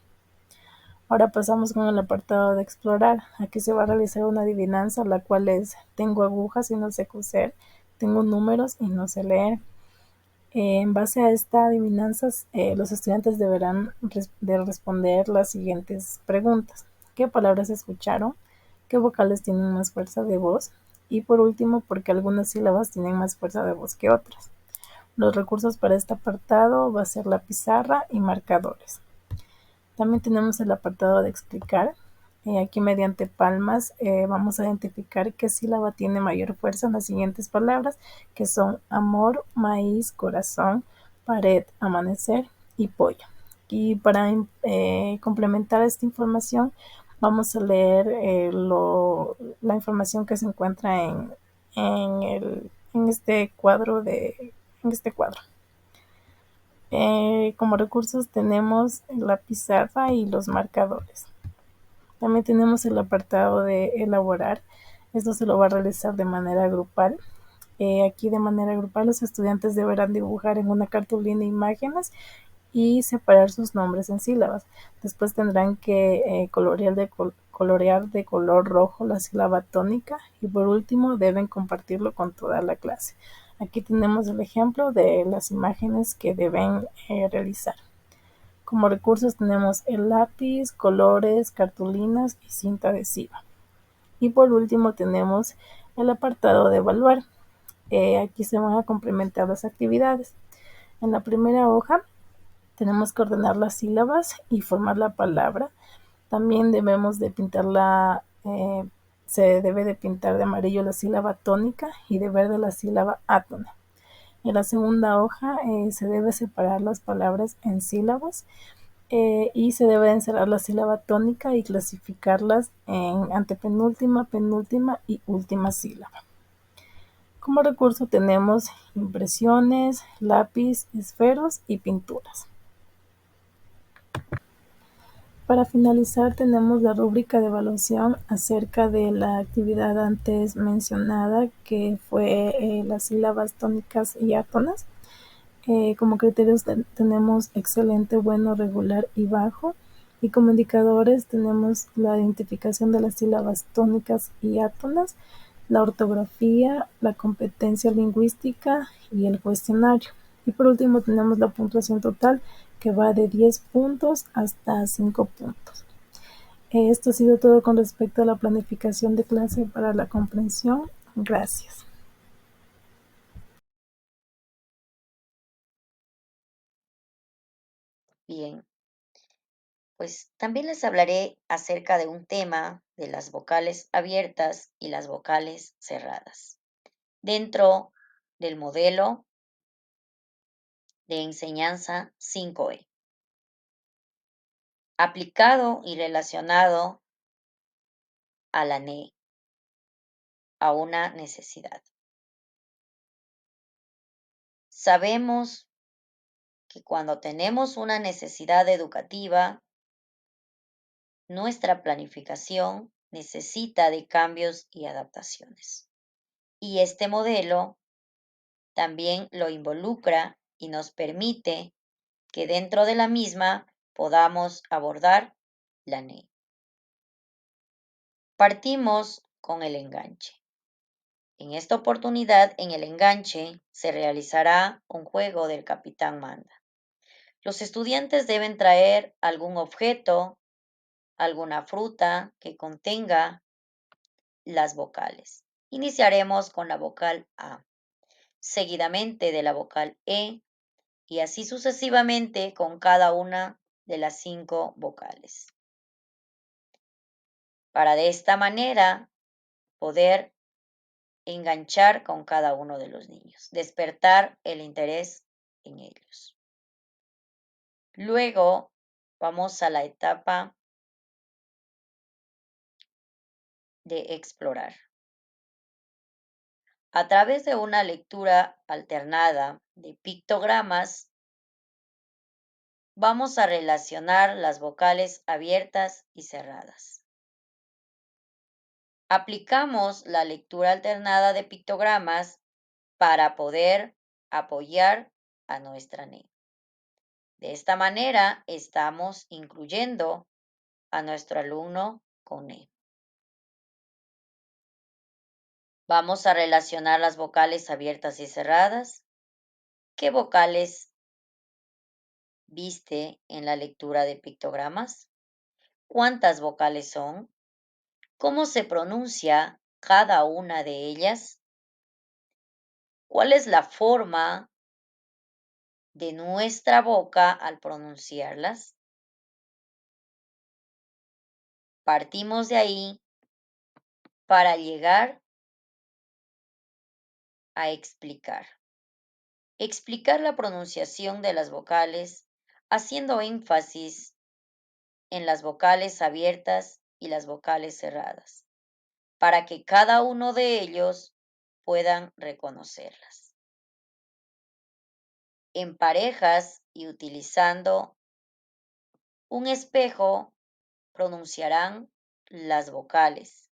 E: Ahora pasamos con el apartado de explorar. Aquí se va a realizar una adivinanza, la cual es: tengo agujas y no sé coser, tengo números y no sé leer. En base a esta adivinanza, los estudiantes deberán responder las siguientes preguntas. ¿Qué palabras escucharon? ¿Qué vocales tienen más fuerza de voz? Y por último, ¿por qué algunas sílabas tienen más fuerza de voz que otras? Los recursos para este apartado va a ser la pizarra y marcadores. También tenemos el apartado de explicar. Aquí mediante palmas vamos a identificar qué sílaba tiene mayor fuerza en las siguientes palabras, que son amor, maíz, corazón, pared, amanecer y pollo. Y para complementar esta información, vamos a leer la información que se encuentra en este cuadro. Como recursos tenemos la pizarra y los marcadores. También tenemos el apartado de elaborar. Esto se lo va a realizar de manera grupal. Aquí de manera grupal los estudiantes deberán dibujar en una cartulina imágenes y separar sus nombres en sílabas. Después tendrán que colorear de color rojo la sílaba tónica y por último deben compartirlo con toda la clase. Aquí tenemos el ejemplo de las imágenes que deben realizar. Como recursos tenemos el lápiz, colores, cartulinas y cinta adhesiva. Y por último tenemos el apartado de evaluar. Aquí se van a complementar las actividades. En la primera hoja tenemos que ordenar las sílabas y formar la palabra. También debemos de se debe de pintar de amarillo la sílaba tónica y de verde la sílaba átona. En la segunda hoja se debe separar las palabras en sílabas y se debe encerrar la sílaba tónica y clasificarlas en antepenúltima, penúltima y última sílaba. Como recurso tenemos impresiones, lápiz, esferos y pinturas. Para finalizar tenemos la rúbrica de evaluación acerca de la actividad antes mencionada, que fue las sílabas tónicas y átonas. Como criterios tenemos excelente, bueno, regular y bajo. Y como indicadores tenemos la identificación de las sílabas tónicas y átonas, la ortografía, la competencia lingüística y el cuestionario. Y por último tenemos la puntuación total, que va de 10 puntos hasta 5 puntos. Esto ha sido todo con respecto a la planificación de clase para la comprensión. Gracias.
C: Bien, pues también les hablaré acerca de un tema de las vocales abiertas y las vocales cerradas dentro del modelo de enseñanza 5E, aplicado y relacionado a la NE, a una necesidad. Sabemos que cuando tenemos una necesidad educativa, nuestra planificación necesita de cambios y adaptaciones. Y este modelo también lo involucra y nos permite que dentro de la misma podamos abordar la NE. Partimos con el enganche. En esta oportunidad, en el enganche, se realizará un juego del Capitán Manda. Los estudiantes deben traer algún objeto, alguna fruta que contenga las vocales. Iniciaremos con la vocal A, seguidamente de la vocal E y así sucesivamente con cada una de las 5 vocales. Para de esta manera poder enganchar con cada uno de los niños, despertar el interés en ellos. Luego vamos a la etapa de explorar. A través de una lectura alternada de pictogramas, vamos a relacionar las vocales abiertas y cerradas. Aplicamos la lectura alternada de pictogramas para poder apoyar a nuestra NE. De esta manera estamos incluyendo a nuestro alumno con NE. Vamos a relacionar las vocales abiertas y cerradas. ¿Qué vocales viste en la lectura de pictogramas? ¿Cuántas vocales son? ¿Cómo se pronuncia cada una de ellas? ¿Cuál es la forma de nuestra boca al pronunciarlas? Partimos de ahí para llegar a explicar. Explicar la pronunciación de las vocales haciendo énfasis en las vocales abiertas y las vocales cerradas, para que cada uno de ellos puedan reconocerlas. En parejas y utilizando un espejo, pronunciarán las vocales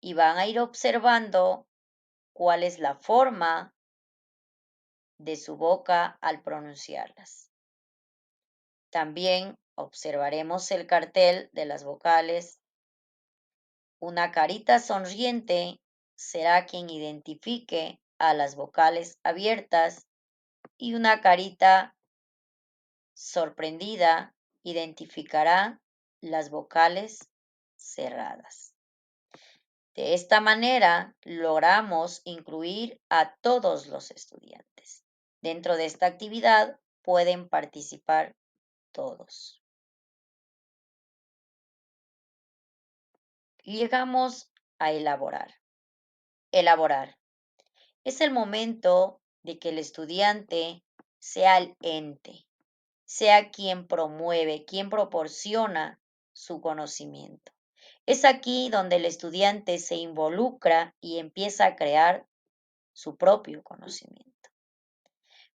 C: y van a ir observando cuál es la forma de su boca al pronunciarlas. También observaremos el cartel de las vocales. Una carita sonriente será quien identifique a las vocales abiertas y una carita sorprendida identificará las vocales cerradas. De esta manera logramos incluir a todos los estudiantes. Dentro de esta actividad pueden participar todos. Llegamos a elaborar. Elaborar. Es el momento de que el estudiante sea el ente, sea quien promueve, quien proporciona su conocimiento. Es aquí donde el estudiante se involucra y empieza a crear su propio conocimiento.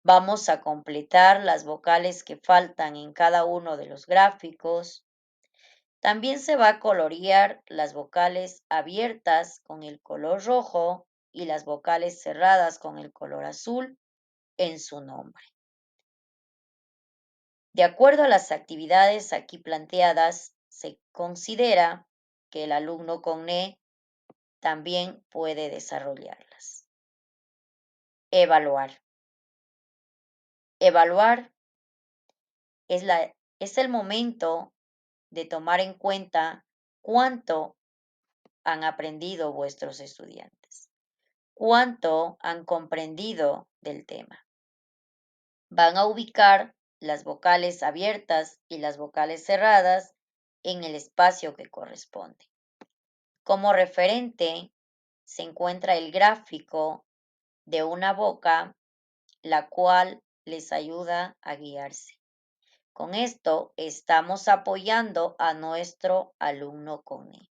C: Vamos a completar las vocales que faltan en cada uno de los gráficos. También se va a colorear las vocales abiertas con el color rojo y las vocales cerradas con el color azul en su nombre. De acuerdo a las actividades aquí planteadas, se considera que el alumno con NE también puede desarrollarlas. Evaluar. Evaluar es el momento de tomar en cuenta cuánto han aprendido vuestros estudiantes, cuánto han comprendido del tema. Van a ubicar las vocales abiertas y las vocales cerradas en el espacio que corresponde. Como referente se encuentra el gráfico de una boca, la cual les ayuda a guiarse. Con esto estamos apoyando a nuestro alumno con NE.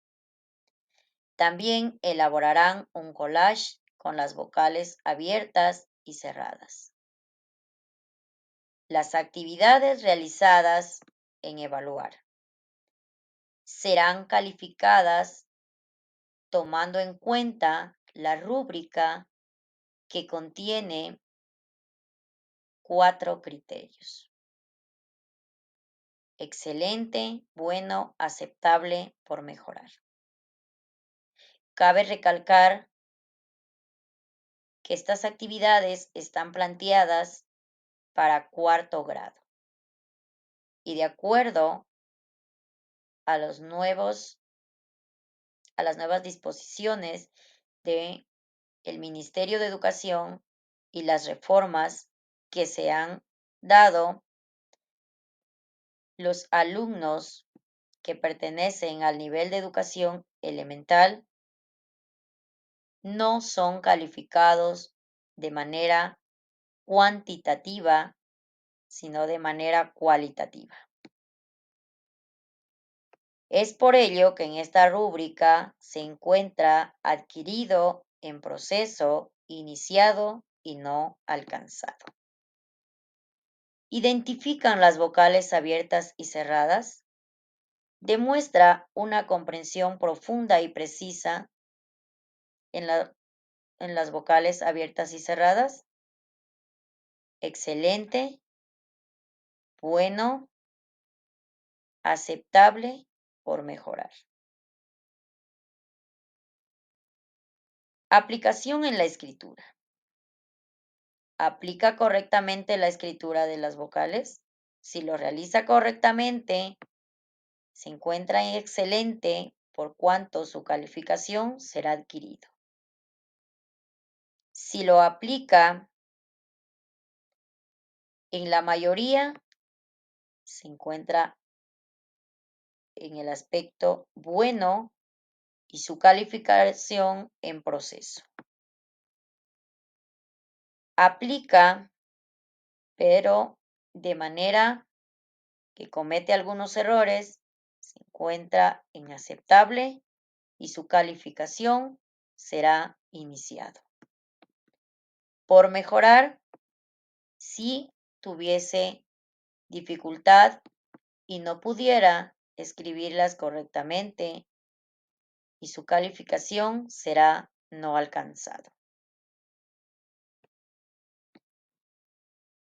C: También elaborarán un collage con las vocales abiertas y cerradas. Las actividades realizadas en evaluar serán calificadas tomando en cuenta la rúbrica que contiene 4 criterios: excelente, bueno, aceptable, por mejorar. Cabe recalcar que estas actividades están planteadas para 4º grado y de acuerdo a las nuevas disposiciones del Ministerio de Educación y las reformas que se han dado, los alumnos que pertenecen al nivel de educación elemental no son calificados de manera cuantitativa, sino de manera cualitativa. Es por ello que en esta rúbrica se encuentra adquirido, en proceso, iniciado y no alcanzado. ¿Identifican las vocales abiertas y cerradas? Demuestra una comprensión profunda y precisa en las vocales abiertas y cerradas. Excelente, bueno, aceptable, por mejorar. Aplicación en la escritura. ¿Aplica correctamente la escritura de las vocales? Si lo realiza correctamente, se encuentra en excelente, por cuanto su calificación será adquirido. Si lo aplica en la mayoría, se encuentra en el aspecto bueno y su calificación en proceso. Aplica, pero de manera que comete algunos errores, se encuentra en aceptable y su calificación será iniciado. Por mejorar, si tuviese dificultad y no pudiera escribirlas correctamente y su calificación será no alcanzado.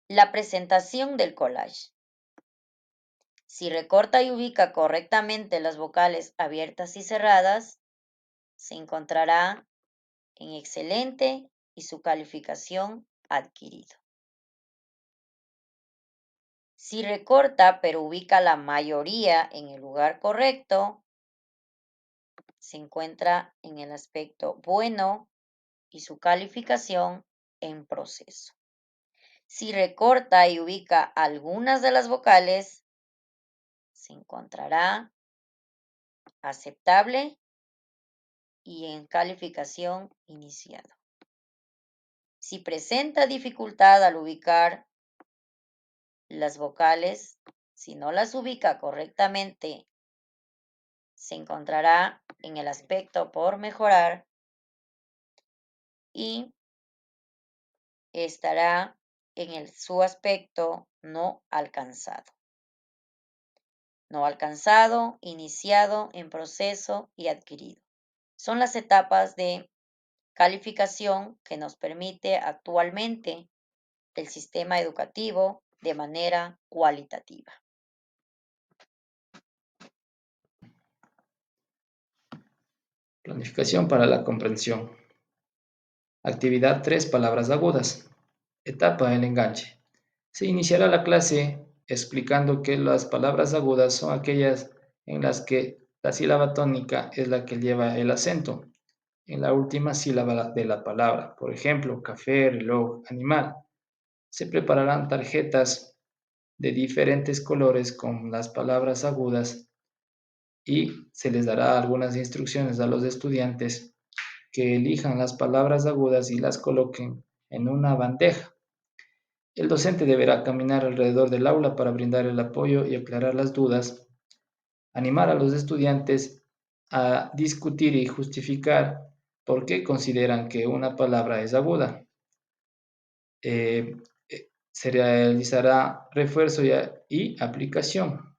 C: La presentación del collage. Si recorta y ubica correctamente las vocales abiertas y cerradas, se encontrará en excelente y su calificación adquirido. Si recorta pero ubica la mayoría en el lugar correcto, se encuentra en el aspecto bueno y su calificación en proceso. Si recorta y ubica algunas de las vocales, se encontrará aceptable y en calificación iniciado. Si presenta dificultad al ubicar las vocales, si no las ubica correctamente, se encontrará en el aspecto por mejorar y estará en su aspecto no alcanzado. No alcanzado, iniciado, en proceso y adquirido. Son las etapas de calificación que nos permite actualmente el sistema educativo de manera cualitativa.
D: Planificación para la comprensión. Actividad 3, palabras agudas. Etapa, el enganche. Se iniciará la clase explicando que las palabras agudas son aquellas en las que la sílaba tónica es la que lleva el acento en la última sílaba de la palabra. Por ejemplo, café, reloj, animal. Se prepararán tarjetas de diferentes colores con las palabras agudas y se les dará algunas instrucciones a los estudiantes que elijan las palabras agudas y las coloquen en una bandeja. El docente deberá caminar alrededor del aula para brindar el apoyo y aclarar las dudas, animar a los estudiantes a discutir y justificar por qué consideran que una palabra es aguda. Se realizará refuerzo y aplicación.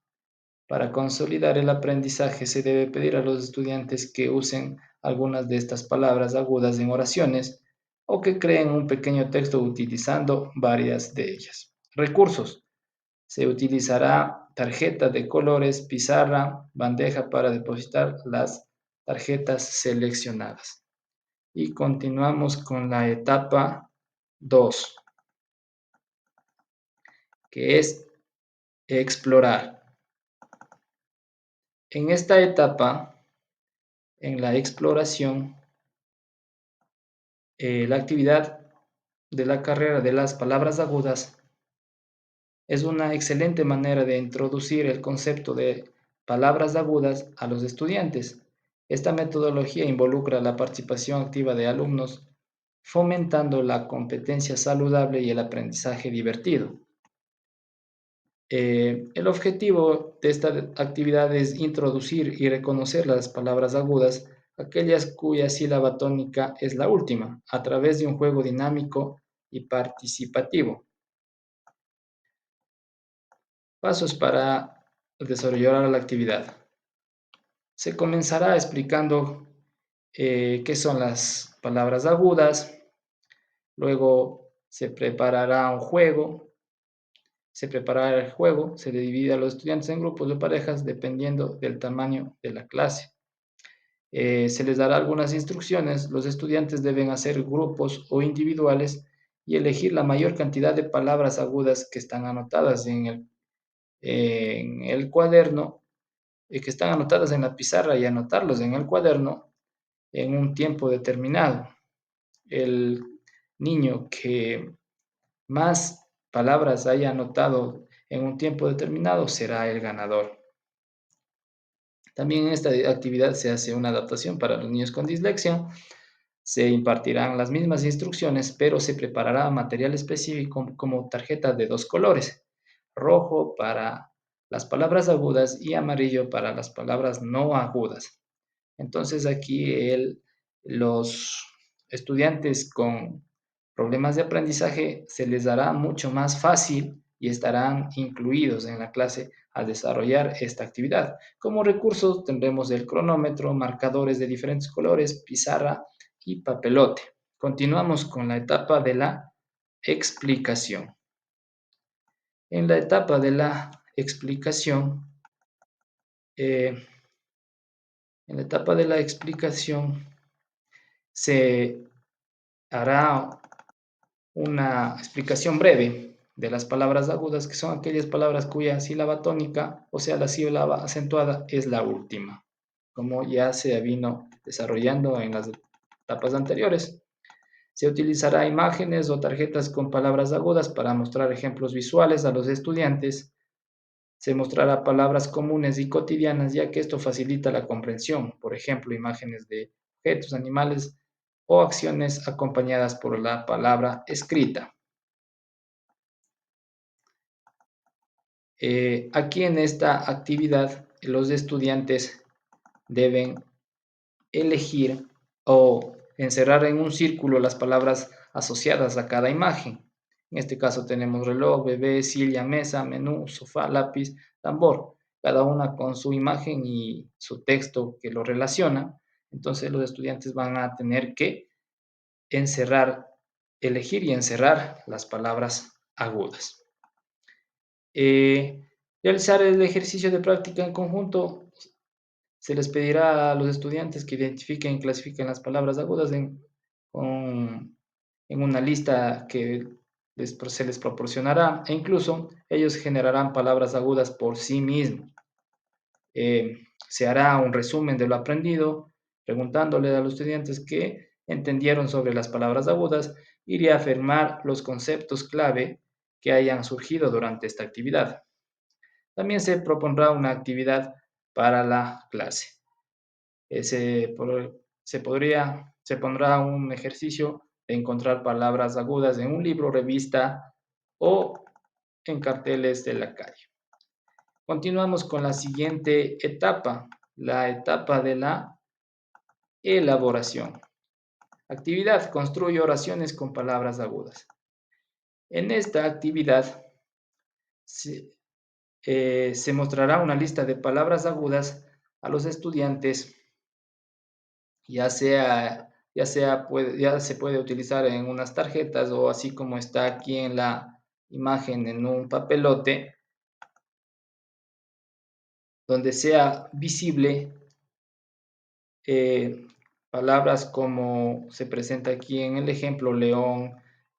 D: Para consolidar el aprendizaje se debe pedir a los estudiantes que usen algunas de estas palabras agudas en oraciones o que creen un pequeño texto utilizando varias de ellas. Recursos. Se utilizará tarjeta de colores, pizarra, bandeja para depositar las tarjetas seleccionadas. Y continuamos con la etapa 2, que es explorar. En esta etapa, en la exploración, la actividad de la carrera de las palabras agudas es una excelente manera de introducir el concepto de palabras agudas a los estudiantes. Esta metodología involucra la participación activa de alumnos, fomentando la competencia saludable y el aprendizaje divertido. El objetivo de esta actividad es introducir y reconocer las palabras agudas, aquellas cuya sílaba tónica es la última, a través de un juego dinámico y participativo. Pasos para desarrollar la actividad. Se comenzará explicando qué son las palabras agudas, luego se preparará un juego. Se preparará el juego, se divide a los estudiantes en grupos de parejas dependiendo del tamaño de la clase. Se les dará algunas instrucciones, los estudiantes deben hacer grupos o individuales y elegir la mayor cantidad de palabras agudas que están anotadas en el cuaderno, que están anotadas en la pizarra y anotarlos en el cuaderno en un tiempo determinado. El niño que más palabras haya anotado en un tiempo determinado será el ganador. También en esta actividad se hace una adaptación para los niños con dislexia. Se impartirán las mismas instrucciones, pero se preparará material específico como tarjetas de 2 colores, rojo para las palabras agudas y amarillo para las palabras no agudas. Entonces aquí los estudiantes con problemas de aprendizaje se les dará mucho más fácil y estarán incluidos en la clase al desarrollar esta actividad. Como recursos tendremos el cronómetro, marcadores de diferentes colores, pizarra y papelote. Continuamos con la etapa de la explicación. En la etapa de la explicación, se hará una explicación breve de las palabras agudas, que son aquellas palabras cuya sílaba tónica, o sea, la sílaba acentuada, es la última, como ya se vino desarrollando en las etapas anteriores. Se utilizará imágenes o tarjetas con palabras agudas para mostrar ejemplos visuales a los estudiantes. Se mostrará palabras comunes y cotidianas, ya que esto facilita la comprensión, por ejemplo, imágenes de objetos, animales o acciones acompañadas por la palabra escrita. Aquí en esta actividad los estudiantes deben elegir o encerrar en un círculo las palabras asociadas a cada imagen. En este caso tenemos reloj, bebé, silla, mesa, menú, sofá, lápiz, tambor, cada una con su imagen y su texto que lo relaciona. Entonces los estudiantes van a tener que elegir y encerrar las palabras agudas. Realizar el ejercicio de práctica en conjunto. Se les pedirá a los estudiantes que identifiquen y clasifiquen las palabras agudas en una lista que se les proporcionará, e incluso ellos generarán palabras agudas por sí mismos. Se hará un resumen de lo aprendido, preguntándole a los estudiantes qué entendieron sobre las palabras agudas y reafirmar los conceptos clave que hayan surgido durante esta actividad. También se propondrá una actividad para la clase. Se pondrá un ejercicio de encontrar palabras agudas en un libro, revista o en carteles de la calle. Continuamos con la siguiente etapa, la etapa de la elaboración. Actividad: construye oraciones con palabras agudas. En esta actividad se mostrará una lista de palabras agudas a los estudiantes, ya se puede utilizar en unas tarjetas o así como está aquí en la imagen en un papelote, donde sea visible palabras como se presenta aquí en el ejemplo: león,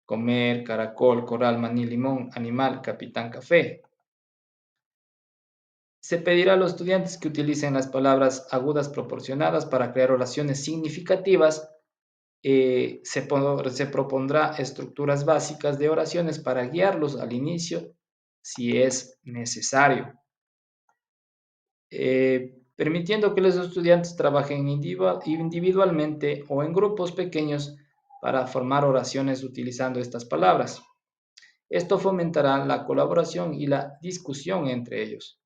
D: comer, caracol, coral, maní, limón, animal, capitán, café. Se pedirá a los estudiantes que utilicen las palabras agudas proporcionadas para crear oraciones significativas. Se propondrá estructuras básicas de oraciones para guiarlos al inicio si es necesario, permitiendo que los estudiantes trabajen individualmente o en grupos pequeños para formar oraciones utilizando estas palabras. Esto fomentará la colaboración y la discusión entre ellos.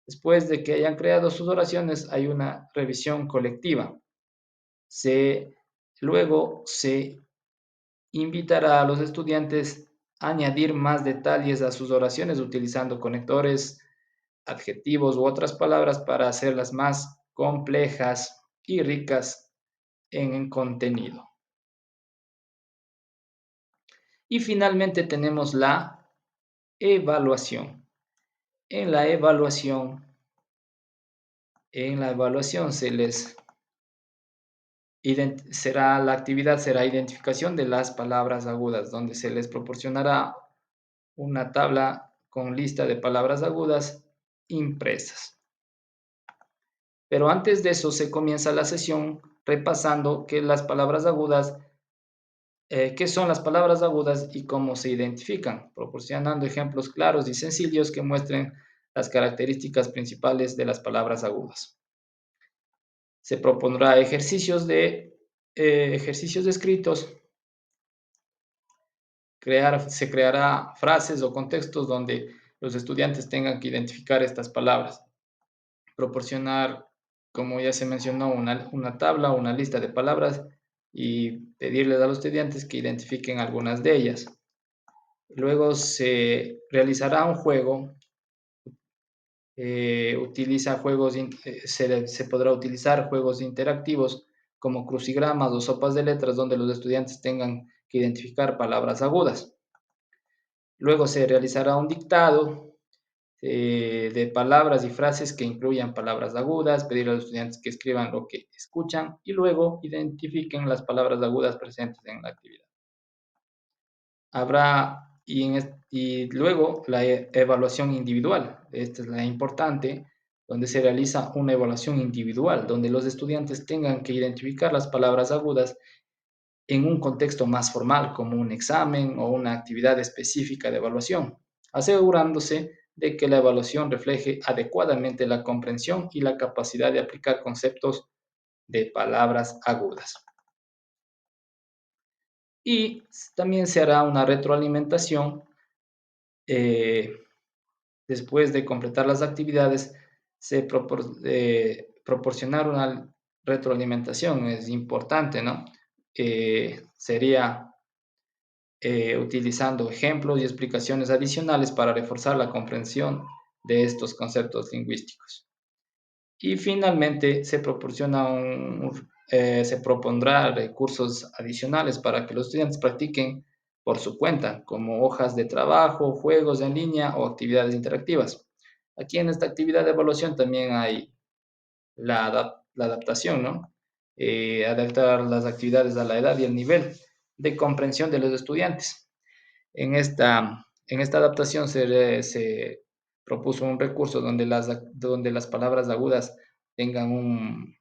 D: Después de que hayan creado sus oraciones, hay una revisión colectiva. Luego se invitará a los estudiantes a añadir más detalles a sus oraciones utilizando conectores, adjetivos u otras palabras para hacerlas más complejas y ricas en contenido. Y finalmente tenemos la evaluación. En la evaluación la actividad será identificación de las palabras agudas, donde se les proporcionará una tabla con lista de palabras agudas impresas. Pero antes de eso se comienza la sesión repasando qué son las palabras agudas y cómo se identifican, proporcionando ejemplos claros y sencillos que muestren las características principales de las palabras agudas. Se propondrá ejercicios escritos. Se creará frases o contextos donde los estudiantes tengan que identificar estas palabras. Proporcionar, como ya se mencionó, una tabla, una lista de palabras y pedirles a los estudiantes que identifiquen algunas de ellas. Luego se realizará un juego. Se podrá utilizar juegos interactivos como crucigramas o sopas de letras donde los estudiantes tengan que identificar palabras agudas. Luego se realizará un dictado de palabras y frases que incluyan palabras agudas, pedir a los estudiantes que escriban lo que escuchan y luego identifiquen las palabras agudas presentes en la actividad. Y luego la evaluación individual. Esta es la importante, donde se realiza una evaluación individual, donde los estudiantes tengan que identificar las palabras agudas en un contexto más formal, como un examen o una actividad específica de evaluación, asegurándose de que la evaluación refleje adecuadamente la comprensión y la capacidad de aplicar conceptos de palabras agudas. Y también se hará una retroalimentación. Después de completar las actividades, proporcionar una retroalimentación es importante, ¿no? Sería utilizando ejemplos y explicaciones adicionales para reforzar la comprensión de estos conceptos lingüísticos. Y finalmente se propondrá recursos adicionales para que los estudiantes practiquen por su cuenta, como hojas de trabajo, juegos en línea o actividades interactivas. Aquí en esta actividad de evaluación también hay la adaptación, ¿no? Adaptar las actividades a la edad y el nivel de comprensión de los estudiantes. En esta adaptación se propuso un recurso donde las palabras agudas tengan un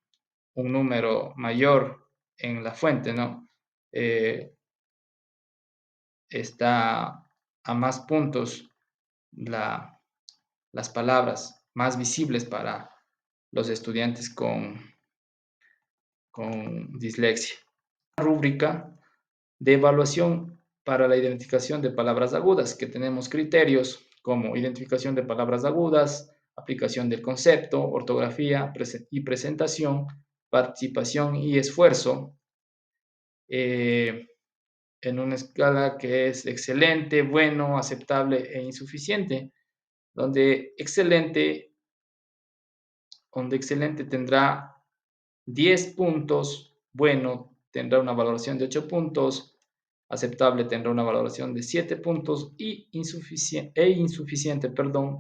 D: número mayor en la fuente, ¿no? Está a más puntos las palabras más visibles para los estudiantes con dislexia. Rúbrica de evaluación para la identificación de palabras agudas, que tenemos criterios como identificación de palabras agudas, aplicación del concepto, ortografía y presentación, participación y esfuerzo, en una escala que es excelente, bueno, aceptable e insuficiente, donde excelente tendrá 10 puntos, bueno tendrá una valoración de 8 puntos, aceptable tendrá una valoración de 7 puntos y insuficiente,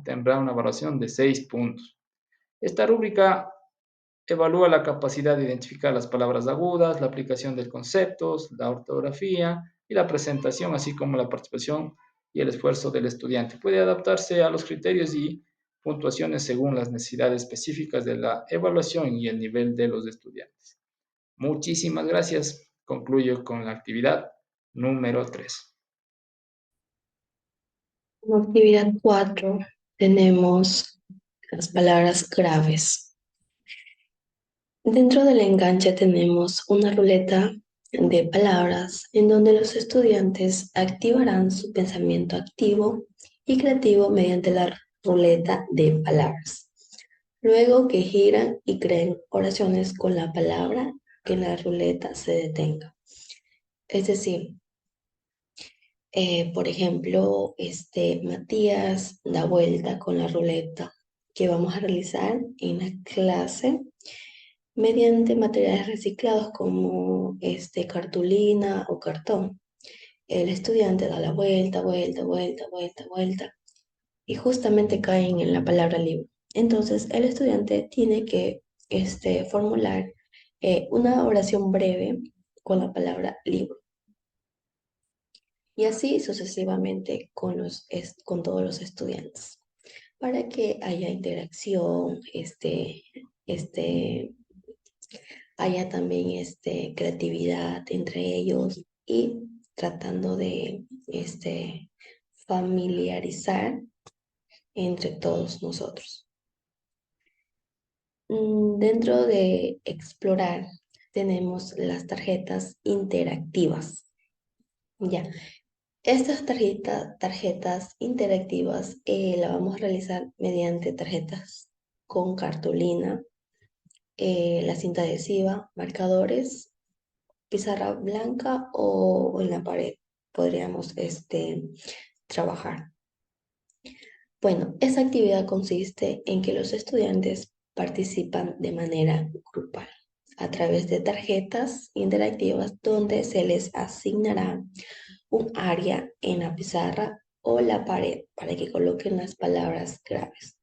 D: tendrá una valoración de 6 puntos. Esta rúbrica evalúa la capacidad de identificar las palabras agudas, la aplicación de conceptos, la ortografía y la presentación, así como la participación y el esfuerzo del estudiante. Puede adaptarse a los criterios y puntuaciones según las necesidades específicas de la evaluación y el nivel de los estudiantes. Muchísimas gracias. Concluyo con la actividad número 3.
B: En actividad 4 tenemos las palabras graves. Dentro del enganche tenemos una ruleta de palabras en donde los estudiantes activarán su pensamiento activo y creativo mediante la ruleta de palabras. Luego que giran y creen oraciones con la palabra que la ruleta se detenga. Es decir, por ejemplo, Matías da vuelta con la ruleta que vamos a realizar en la clase mediante materiales reciclados como cartulina o cartón. El estudiante da la vuelta, vuelta, vuelta, vuelta, vuelta y justamente caen en la palabra libro. Entonces, el estudiante tiene que formular una oración breve con la palabra libro. Y así sucesivamente con todos los estudiantes, para que haya interacción, haya también creatividad entre ellos y tratando de familiarizar entre todos nosotros. Dentro de explorar tenemos las tarjetas interactivas. Ya, estas tarjetas interactivas las vamos a realizar mediante tarjetas con cartulina, la cinta adhesiva, marcadores, pizarra blanca o en la pared podríamos trabajar. Bueno, esta actividad consiste en que los estudiantes participan de manera grupal a través de tarjetas interactivas donde se les asignará un área en la pizarra o la pared para que coloquen las palabras claves.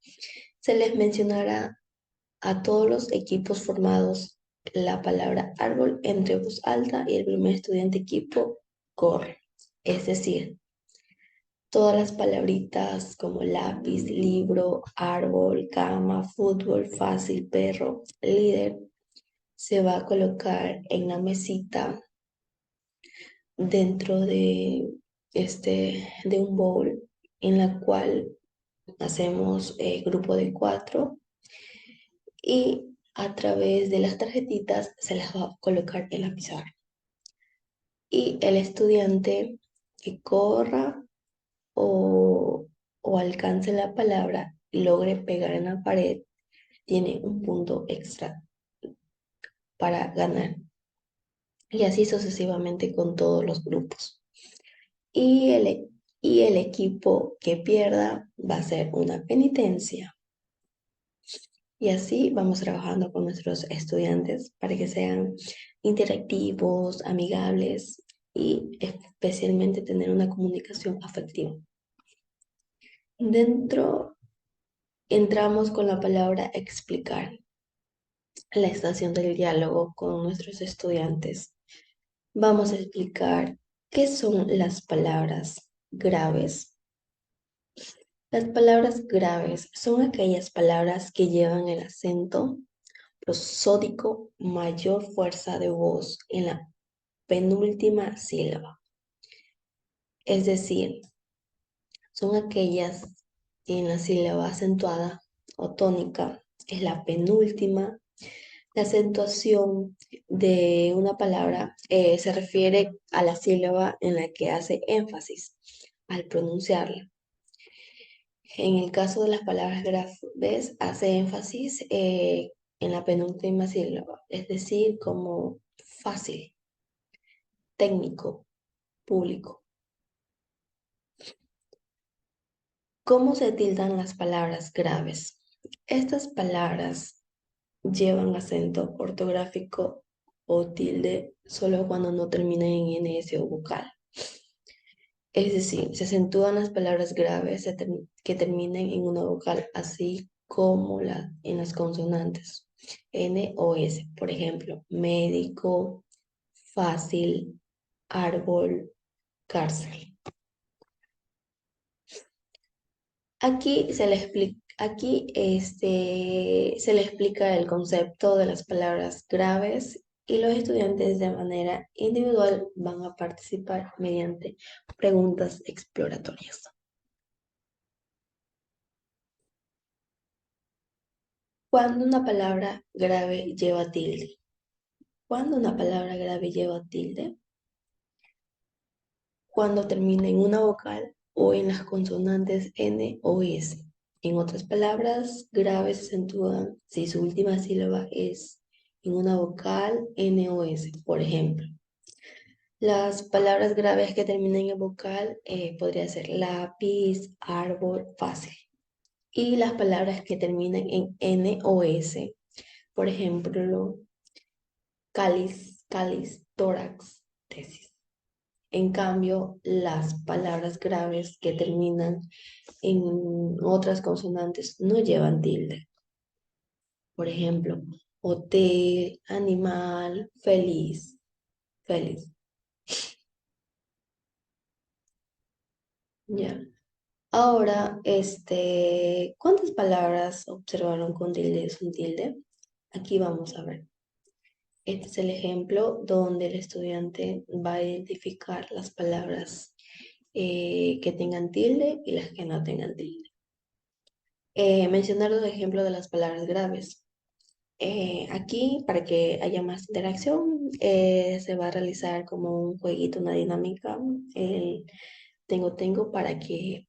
B: Se les mencionará a todos los equipos formados la palabra árbol entre voz alta y el primer estudiante equipo corre. Es decir, todas las palabritas como lápiz, libro, árbol, cama, fútbol, fácil, perro, líder, se va a colocar en la mesita dentro de un bowl en la cual hacemos grupo de 4 y a través de las tarjetitas se las va a colocar en la pizarra. Y el estudiante que corra o alcance la palabra y logre pegar en la pared tiene un punto extra para ganar. Y así sucesivamente con todos los grupos. Y el equipo que pierda va a hacer una penitencia. Y así vamos trabajando con nuestros estudiantes para que sean interactivos, amigables y especialmente tener una comunicación afectiva. Entramos con la palabra explicar, la estación del diálogo con nuestros estudiantes. Vamos a explicar qué son las palabras graves. Las palabras graves son aquellas palabras que llevan el acento prosódico, mayor fuerza de voz en la penúltima sílaba. Es decir, son aquellas que en la sílaba acentuada o tónica es la penúltima. La acentuación de una palabra se refiere a la sílaba en la que hace énfasis al pronunciarla. En el caso de las palabras graves, hace énfasis en la penúltima sílaba, es decir, como fácil, técnico, público. ¿Cómo se tildan las palabras graves? Estas palabras llevan acento ortográfico o tilde solo cuando no terminan en ns o vocal. Es decir, se acentúan las palabras graves que terminen en una vocal, así como en las consonantes N o S. Por ejemplo, médico, fácil, árbol, cárcel. Aquí se le explica el concepto de las palabras graves y los estudiantes de manera individual van a participar mediante preguntas exploratorias. ¿Cuándo una palabra grave lleva tilde? ¿Cuándo una palabra grave lleva tilde? Cuando termina en una vocal o en las consonantes N o S. En otras palabras, graves se acentúan si su última sílaba es en una vocal N o S. Por ejemplo, las palabras graves que terminan en vocal podría ser lápiz, árbol, fácil. Y las palabras que terminan en N o S, por ejemplo, cáliz, tórax, tesis. En cambio, las palabras graves que terminan en otras consonantes no llevan tilde. Por ejemplo, hotel, animal, feliz, feliz. Ya. Ahora, ¿cuántas palabras observaron con tilde sin tilde? Aquí vamos a ver. Este es el ejemplo donde el estudiante va a identificar las palabras que tengan tilde y las que no tengan tilde. Mencionar los ejemplos de las palabras graves. Aquí, para que haya más interacción, se va a realizar como un jueguito, una dinámica, el tengo, para que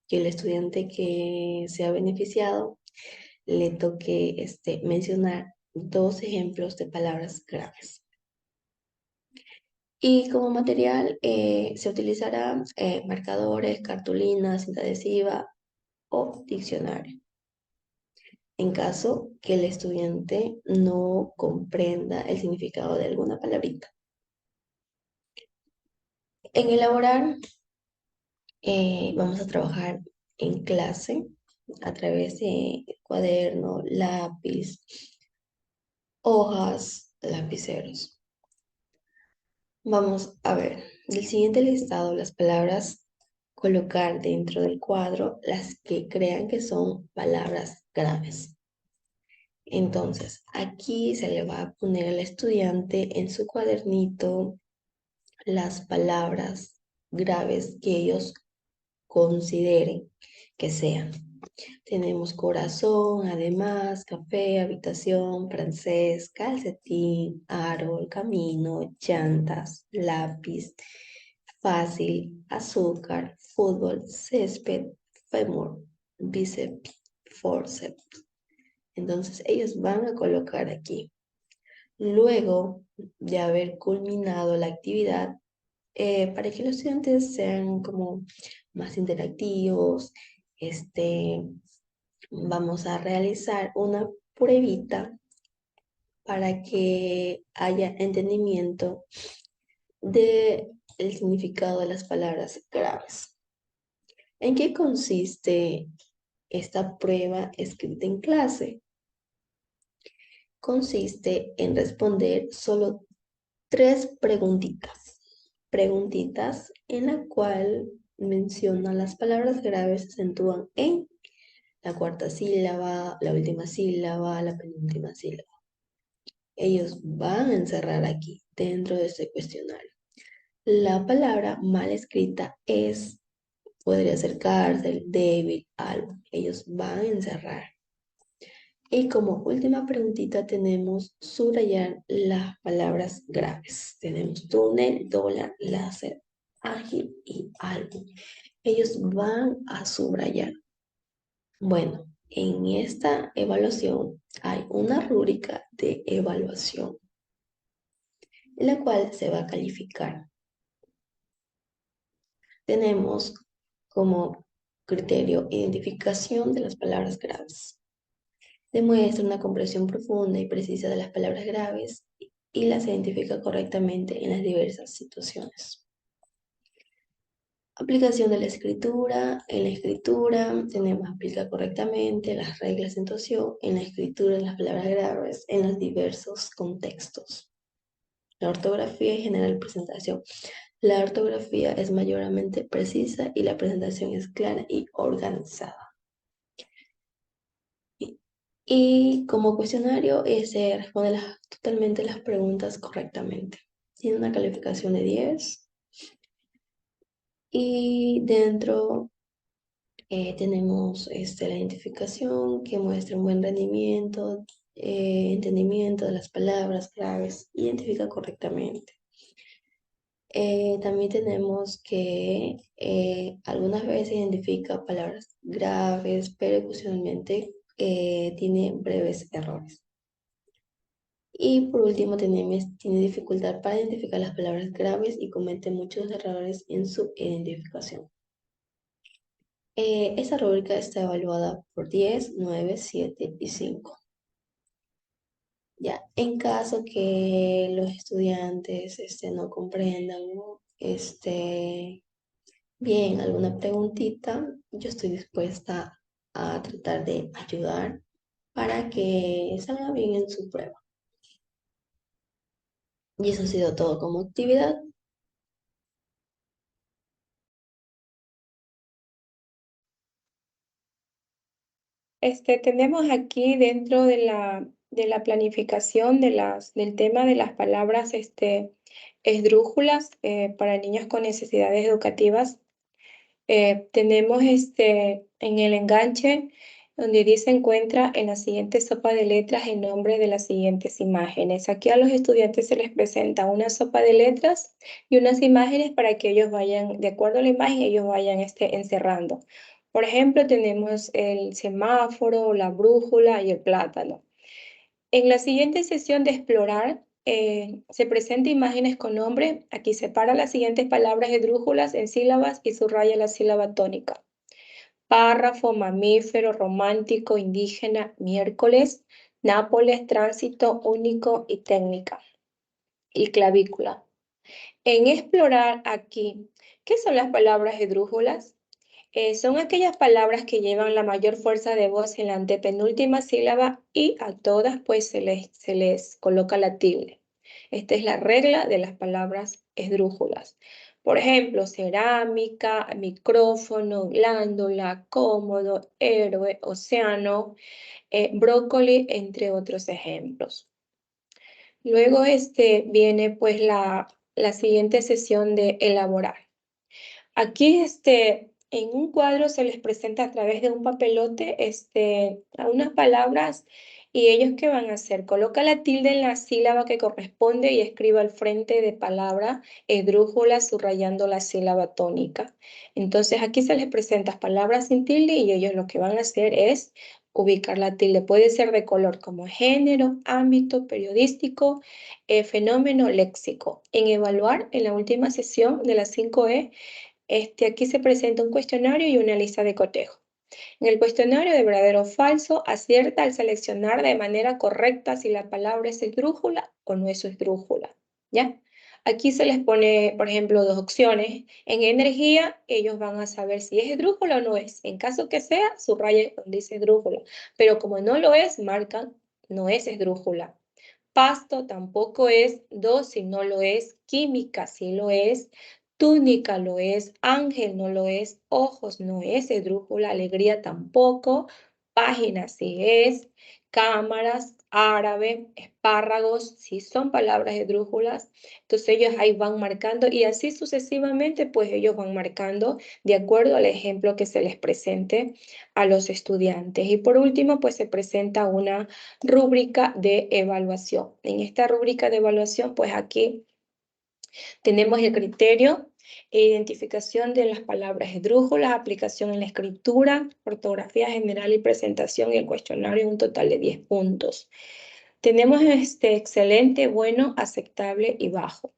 B: el estudiante que sea beneficiado le toque mencionar 2 ejemplos de palabras graves. Y como material se utilizará marcadores, cartulinas, cinta adhesiva o diccionario. En caso que el estudiante no comprenda el significado de alguna palabrita. En elaborar, vamos a trabajar en clase a través de cuaderno, lápiz, hojas, lapiceros. Vamos a ver, del siguiente listado, las palabras, colocar dentro del cuadro las que crean que son palabras graves. Entonces, aquí se le va a poner al estudiante en su cuadernito las palabras graves que ellos consideren que sean. Tenemos corazón, además, café, habitación, francés, calcetín, árbol, camino, llantas, lápiz, fácil, azúcar, fútbol, césped, fémur, bíceps, forceps. Entonces ellos van a colocar aquí. Luego de haber culminado la actividad, para que los estudiantes sean como más interactivos, vamos a realizar una pruebita para que haya entendimiento del significado de las palabras graves. ¿En qué consiste esta prueba escrita en clase? Consiste en responder solo 3 preguntitas en la cual menciona las palabras graves, se acentúan en la cuarta sílaba, la última sílaba, la penúltima sílaba. Ellos van a encerrar aquí, dentro de este cuestionario. La palabra mal escrita podría ser cárcel, débil, algo. Ellos van a encerrar. Y como última preguntita tenemos subrayar las palabras graves. Tenemos túnel, dólar, láser, ágil y álbum. Ellos van a subrayar. Bueno, en esta evaluación hay una rúbrica de evaluación en la cual se va a calificar. Tenemos como criterio identificación de las palabras graves. Demuestra una comprensión profunda y precisa de las palabras graves y las identifica correctamente en las diversas situaciones. Aplicación de la escritura. En la escritura tenemos aplicar correctamente las reglas de entonación en la escritura de las palabras graves en los diversos contextos. La ortografía y general presentación. La ortografía es mayormente precisa y la presentación es clara y organizada. Y como cuestionario se responde totalmente las preguntas correctamente. Tiene una calificación de 10. Y dentro tenemos la identificación que muestra un buen rendimiento, entendimiento de las palabras claves, identifica correctamente. También tenemos que algunas veces identifica palabras graves, pero ocasionalmente tiene breves errores. Y por último tiene dificultad para identificar las palabras graves y comete muchos errores en su identificación. Esta rúbrica está evaluada por 10, 9, 7 y 5. Ya, en caso que los estudiantes no comprendan bien alguna preguntita, yo estoy dispuesta a tratar de ayudar para que salga bien en su prueba. Y eso ha sido todo como actividad.
A: Tenemos aquí dentro de la planificación del tema de las palabras esdrújulas para niños con necesidades educativas. Tenemos en el enganche donde dice encuentra en la siguiente sopa de letras el nombre de las siguientes imágenes. Aquí a los estudiantes se les presenta una sopa de letras y unas imágenes para que ellos vayan, de acuerdo a la imagen, ellos vayan encerrando. Por ejemplo, tenemos el semáforo, la brújula y el plátano. En la siguiente sesión de explorar, se presenta imágenes con nombre. Aquí separa las siguientes palabras esdrújulas en sílabas y subraya la sílaba tónica. Párrafo, mamífero, romántico, indígena, miércoles, Nápoles, tránsito, único y técnica. Y clavícula. En explorar aquí, ¿qué son las palabras esdrújulas? Son aquellas palabras que llevan la mayor fuerza de voz en la antepenúltima sílaba y a todas pues se les coloca la tilde. Esta es la regla de las palabras esdrújulas. Por ejemplo, cerámica, micrófono, glándula, cómodo, héroe, océano, brócoli, entre otros ejemplos. Luego viene pues la siguiente sesión de elaborar. Aquí en un cuadro se les presenta a través de un papelote a unas palabras y ellos ¿qué van a hacer? Coloca la tilde en la sílaba que corresponde y escriba al frente de palabra esdrújula subrayando la sílaba tónica. Entonces aquí se les presenta palabras sin tilde y ellos lo que van a hacer es ubicar la tilde. Puede ser de color como género, ámbito, periodístico, fenómeno, léxico. En evaluar, en la última sesión de las 5E, aquí se presenta un cuestionario y una lista de cotejo. En el cuestionario de verdadero o falso, acierta al seleccionar de manera correcta si la palabra es esdrújula o no es esdrújula, ¿ya? Aquí se les pone, por ejemplo, dos opciones. En energía, ellos van a saber si es esdrújula o no es. En caso que sea, subrayen donde dice esdrújula. Pero como no lo es, marcan no es esdrújula. Pasto tampoco es, dosis no lo es, química sí lo es, túnica lo es, ángel no lo es, ojos no es, esdrújula, alegría tampoco, página sí es, cámaras, árabe, espárragos, sí son palabras esdrújulas. Entonces ellos ahí van marcando y así sucesivamente, pues ellos van marcando de acuerdo al ejemplo que se les presente a los estudiantes. Y por último, pues se presenta una rúbrica de evaluación. En esta rúbrica de evaluación, pues aquí tenemos el criterio e identificación de las palabras esdrújulas, aplicación en la escritura, ortografía general y presentación y el cuestionario, un total de 10 puntos. Tenemos excelente, bueno, aceptable y bajo.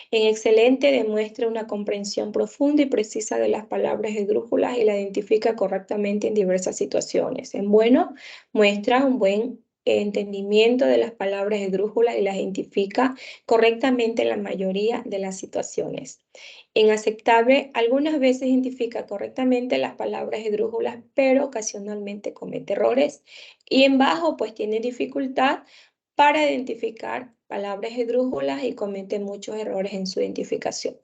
A: En excelente demuestra una comprensión profunda y precisa de las palabras esdrújulas y la identifica correctamente en diversas situaciones. En bueno, muestra un buen entendimiento de las palabras esdrújulas y las identifica correctamente en la mayoría de las situaciones. En aceptable, algunas veces identifica correctamente las palabras esdrújulas, pero ocasionalmente comete errores. Y en bajo, pues tiene dificultad para identificar palabras esdrújulas y comete muchos errores en su identificación.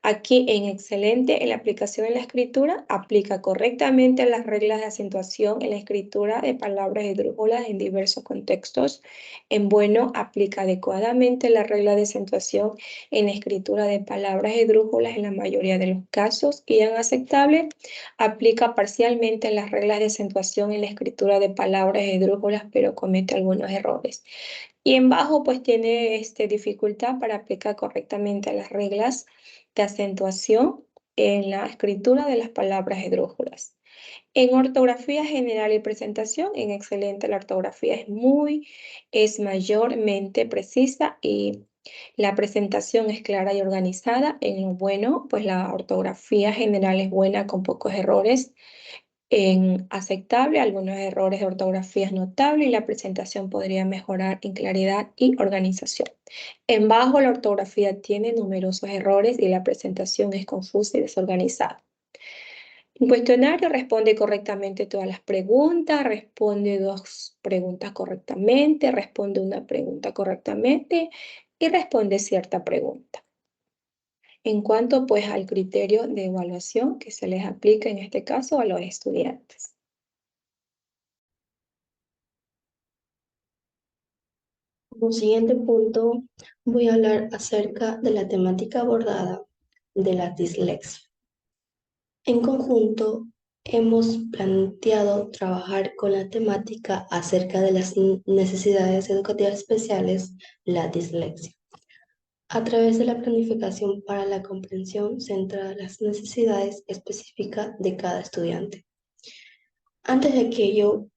A: Aquí en excelente, en la aplicación en la escritura, aplica correctamente las reglas de acentuación en la escritura de palabras esdrújulas en diversos contextos. En bueno, aplica adecuadamente la regla de acentuación en la escritura de palabras esdrújulas en la mayoría de los casos. Y en aceptable, aplica parcialmente las reglas de acentuación en la escritura de palabras esdrújulas, pero comete algunos errores. Y en bajo, pues tiene dificultad para aplicar correctamente las reglas de acentuación en la escritura de las palabras esdrújulas. En ortografía general y presentación, en excelente la ortografía es mayormente precisa y la presentación es clara y organizada. En lo bueno, pues la ortografía general es buena con pocos errores. En aceptable, algunos errores de ortografía es notable y la presentación podría mejorar en claridad y organización. En bajo, la ortografía tiene numerosos errores y la presentación es confusa y desorganizada. El cuestionario responde correctamente todas las preguntas, responde 2 preguntas correctamente, responde una pregunta correctamente y responde cierta pregunta. En cuanto pues al criterio de evaluación que se les aplica en este caso a los estudiantes.
B: Como siguiente punto, voy a hablar acerca de la temática abordada de la dislexia. En conjunto, hemos planteado trabajar con la temática acerca de las necesidades educativas especiales, la dislexia, a través de la planificación para la comprensión centrada en las necesidades específicas de cada estudiante. Antes de aquello,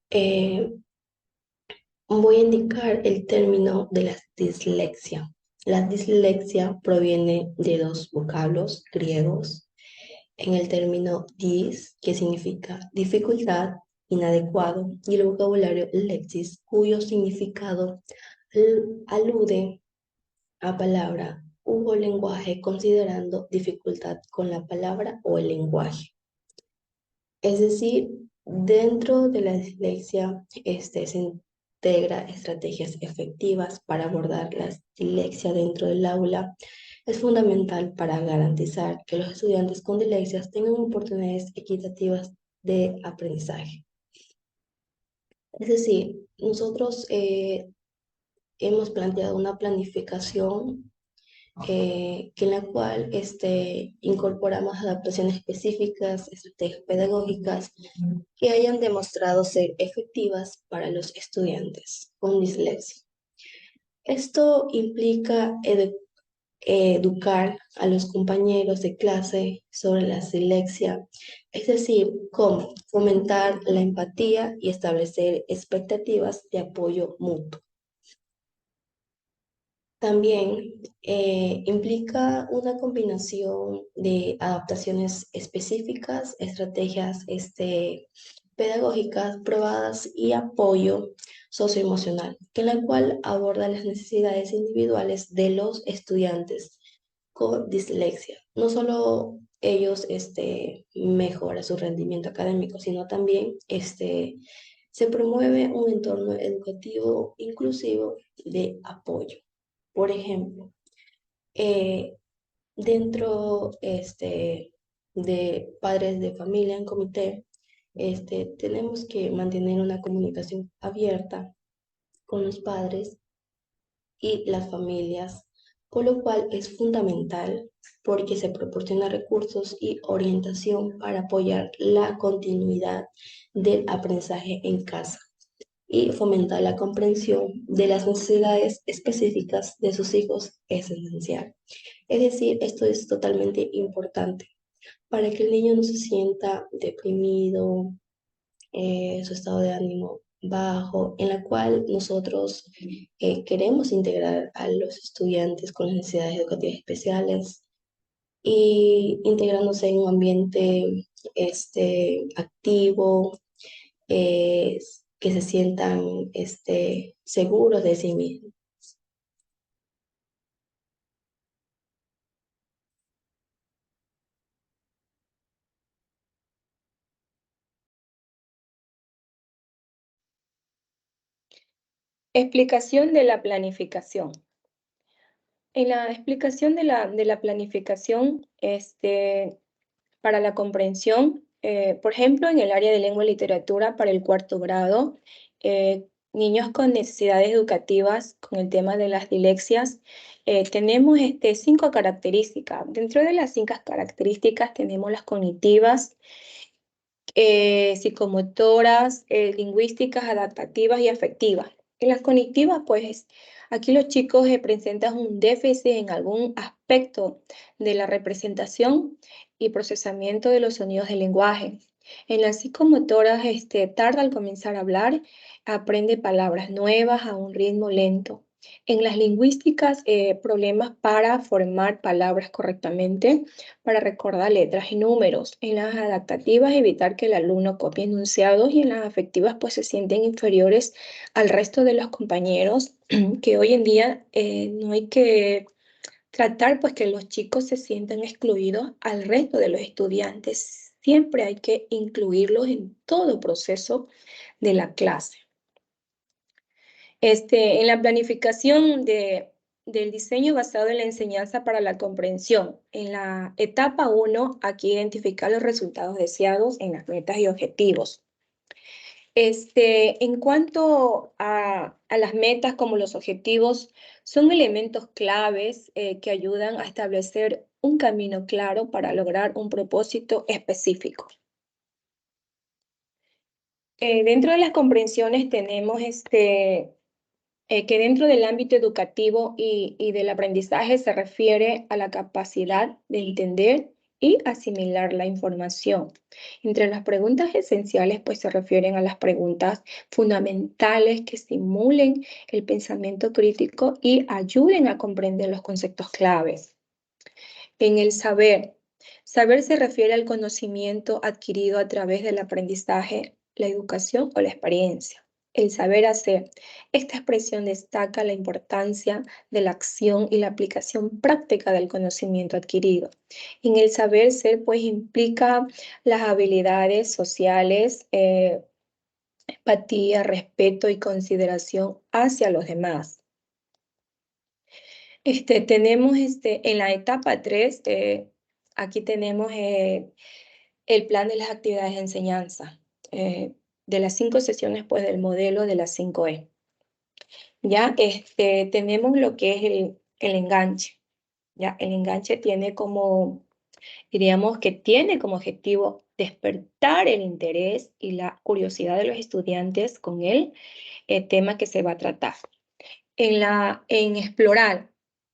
B: voy a indicar el término de la dislexia. La dislexia proviene de 2 vocablos griegos. En el término dis, que significa dificultad, inadecuado, y el vocabulario lexis, cuyo significado alude a palabra u lenguaje, considerando dificultad con la palabra o el lenguaje. Es decir, dentro de la dislexia se integra estrategias efectivas para abordar la dislexia dentro del aula. Es fundamental para garantizar que los estudiantes con dislexias tengan oportunidades equitativas de aprendizaje. Es decir, nosotros hemos planteado una planificación que en la cual incorporamos adaptaciones específicas, estrategias pedagógicas que hayan demostrado ser efectivas para los estudiantes con dislexia. Esto implica educar a los compañeros de clase sobre la dislexia, es decir, cómo fomentar la empatía y establecer expectativas de apoyo mutuo. También implica una combinación de adaptaciones específicas, estrategias pedagógicas probadas y apoyo socioemocional, en la cual aborda las necesidades individuales de los estudiantes con dislexia. No solo ellos mejora su rendimiento académico, sino también se promueve un entorno educativo inclusivo de apoyo. Por ejemplo, eh, dentro de padres de familia en comité, tenemos que mantener una comunicación abierta con los padres y las familias, por lo cual es fundamental porque se proporciona recursos y orientación para apoyar la continuidad del aprendizaje en casa y fomentar la comprensión de las necesidades específicas de sus hijos es esencial. Es decir, esto es totalmente importante para que el niño no se sienta deprimido, su estado de ánimo bajo, en la cual nosotros queremos integrar a los estudiantes con necesidades educativas especiales y integrándose en un ambiente activo, eh, que se sientan seguros de sí mismos.
A: Explicación de la planificación. En la explicación de la planificación, para la comprensión, por ejemplo, en el área de lengua y literatura para el 4º grado, niños con necesidades educativas, con el tema de las dislexias, tenemos 5 características. Dentro de las 5 características tenemos las cognitivas, psicomotoras, lingüísticas, adaptativas y afectivas. En las cognitivas, pues aquí los chicos presentan un déficit en algún aspecto de la representación y procesamiento de los sonidos del lenguaje. En las psicomotoras, tarda al comenzar a hablar, aprende palabras nuevas a un ritmo lento. En las lingüísticas, problemas para formar palabras correctamente, para recordar letras y números. En las adaptativas, evitar que el alumno copie enunciados, y en las afectivas, pues se sienten inferiores al resto de los compañeros, que hoy en día no hay que tratar pues que los chicos se sientan excluidos al resto de los estudiantes. Siempre hay que incluirlos en todo proceso de la clase. En la planificación del diseño basado en la enseñanza para la comprensión. En la etapa 1, aquí identificar los resultados deseados en las metas y objetivos. En cuanto a las metas como los objetivos, son elementos claves que ayudan a establecer un camino claro para lograr un propósito específico. Dentro de las comprensiones tenemos que dentro del ámbito educativo y del aprendizaje se refiere a la capacidad de entender y asimilar la información. Entre las preguntas esenciales, pues se refieren a las preguntas fundamentales que estimulen el pensamiento crítico y ayuden a comprender los conceptos claves. En el saber. Saber se refiere al conocimiento adquirido a través del aprendizaje, la educación o la experiencia. El saber hacer. Esta expresión destaca la importancia de la acción y la aplicación práctica del conocimiento adquirido. En el saber ser, pues implica las habilidades sociales, empatía, respeto y consideración hacia los demás. Tenemos en la etapa 3, aquí tenemos el plan de las actividades de enseñanza, de las 5 sesiones, pues del modelo de las 5E. Ya tenemos lo que es el enganche. Ya, el enganche tiene como, diríamos que tiene como objetivo despertar el interés y la curiosidad de los estudiantes con el tema que se va a tratar. En explorar,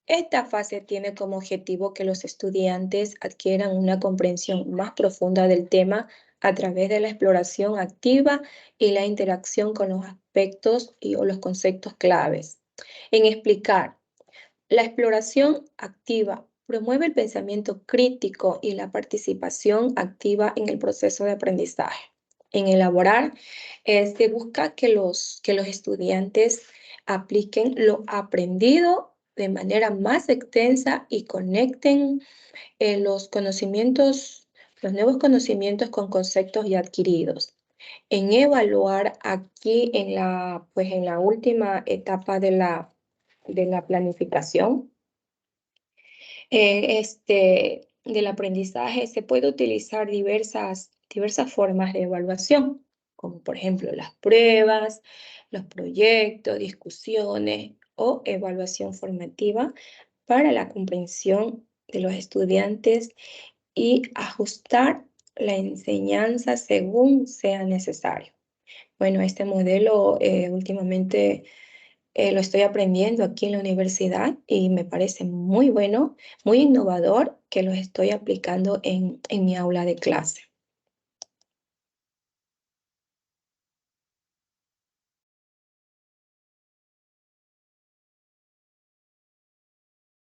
A: esta fase tiene como objetivo que los estudiantes adquieran una comprensión más profunda del tema a través de la exploración activa y la interacción con los aspectos o los conceptos claves. En explicar, la exploración activa promueve el pensamiento crítico y la participación activa en el proceso de aprendizaje. En elaborar, se busca que los estudiantes apliquen lo aprendido de manera más extensa y conecten los nuevos conocimientos con conceptos ya adquiridos. En evaluar aquí en la última etapa de la planificación, del aprendizaje, se puede utilizar diversas formas de evaluación, como por ejemplo las pruebas, los proyectos, discusiones o evaluación formativa para la comprensión de los estudiantes y ajustar la enseñanza según sea necesario. Bueno, este modelo últimamente lo estoy aprendiendo aquí en la universidad y me parece muy bueno, muy innovador, que lo estoy aplicando en mi aula de clase.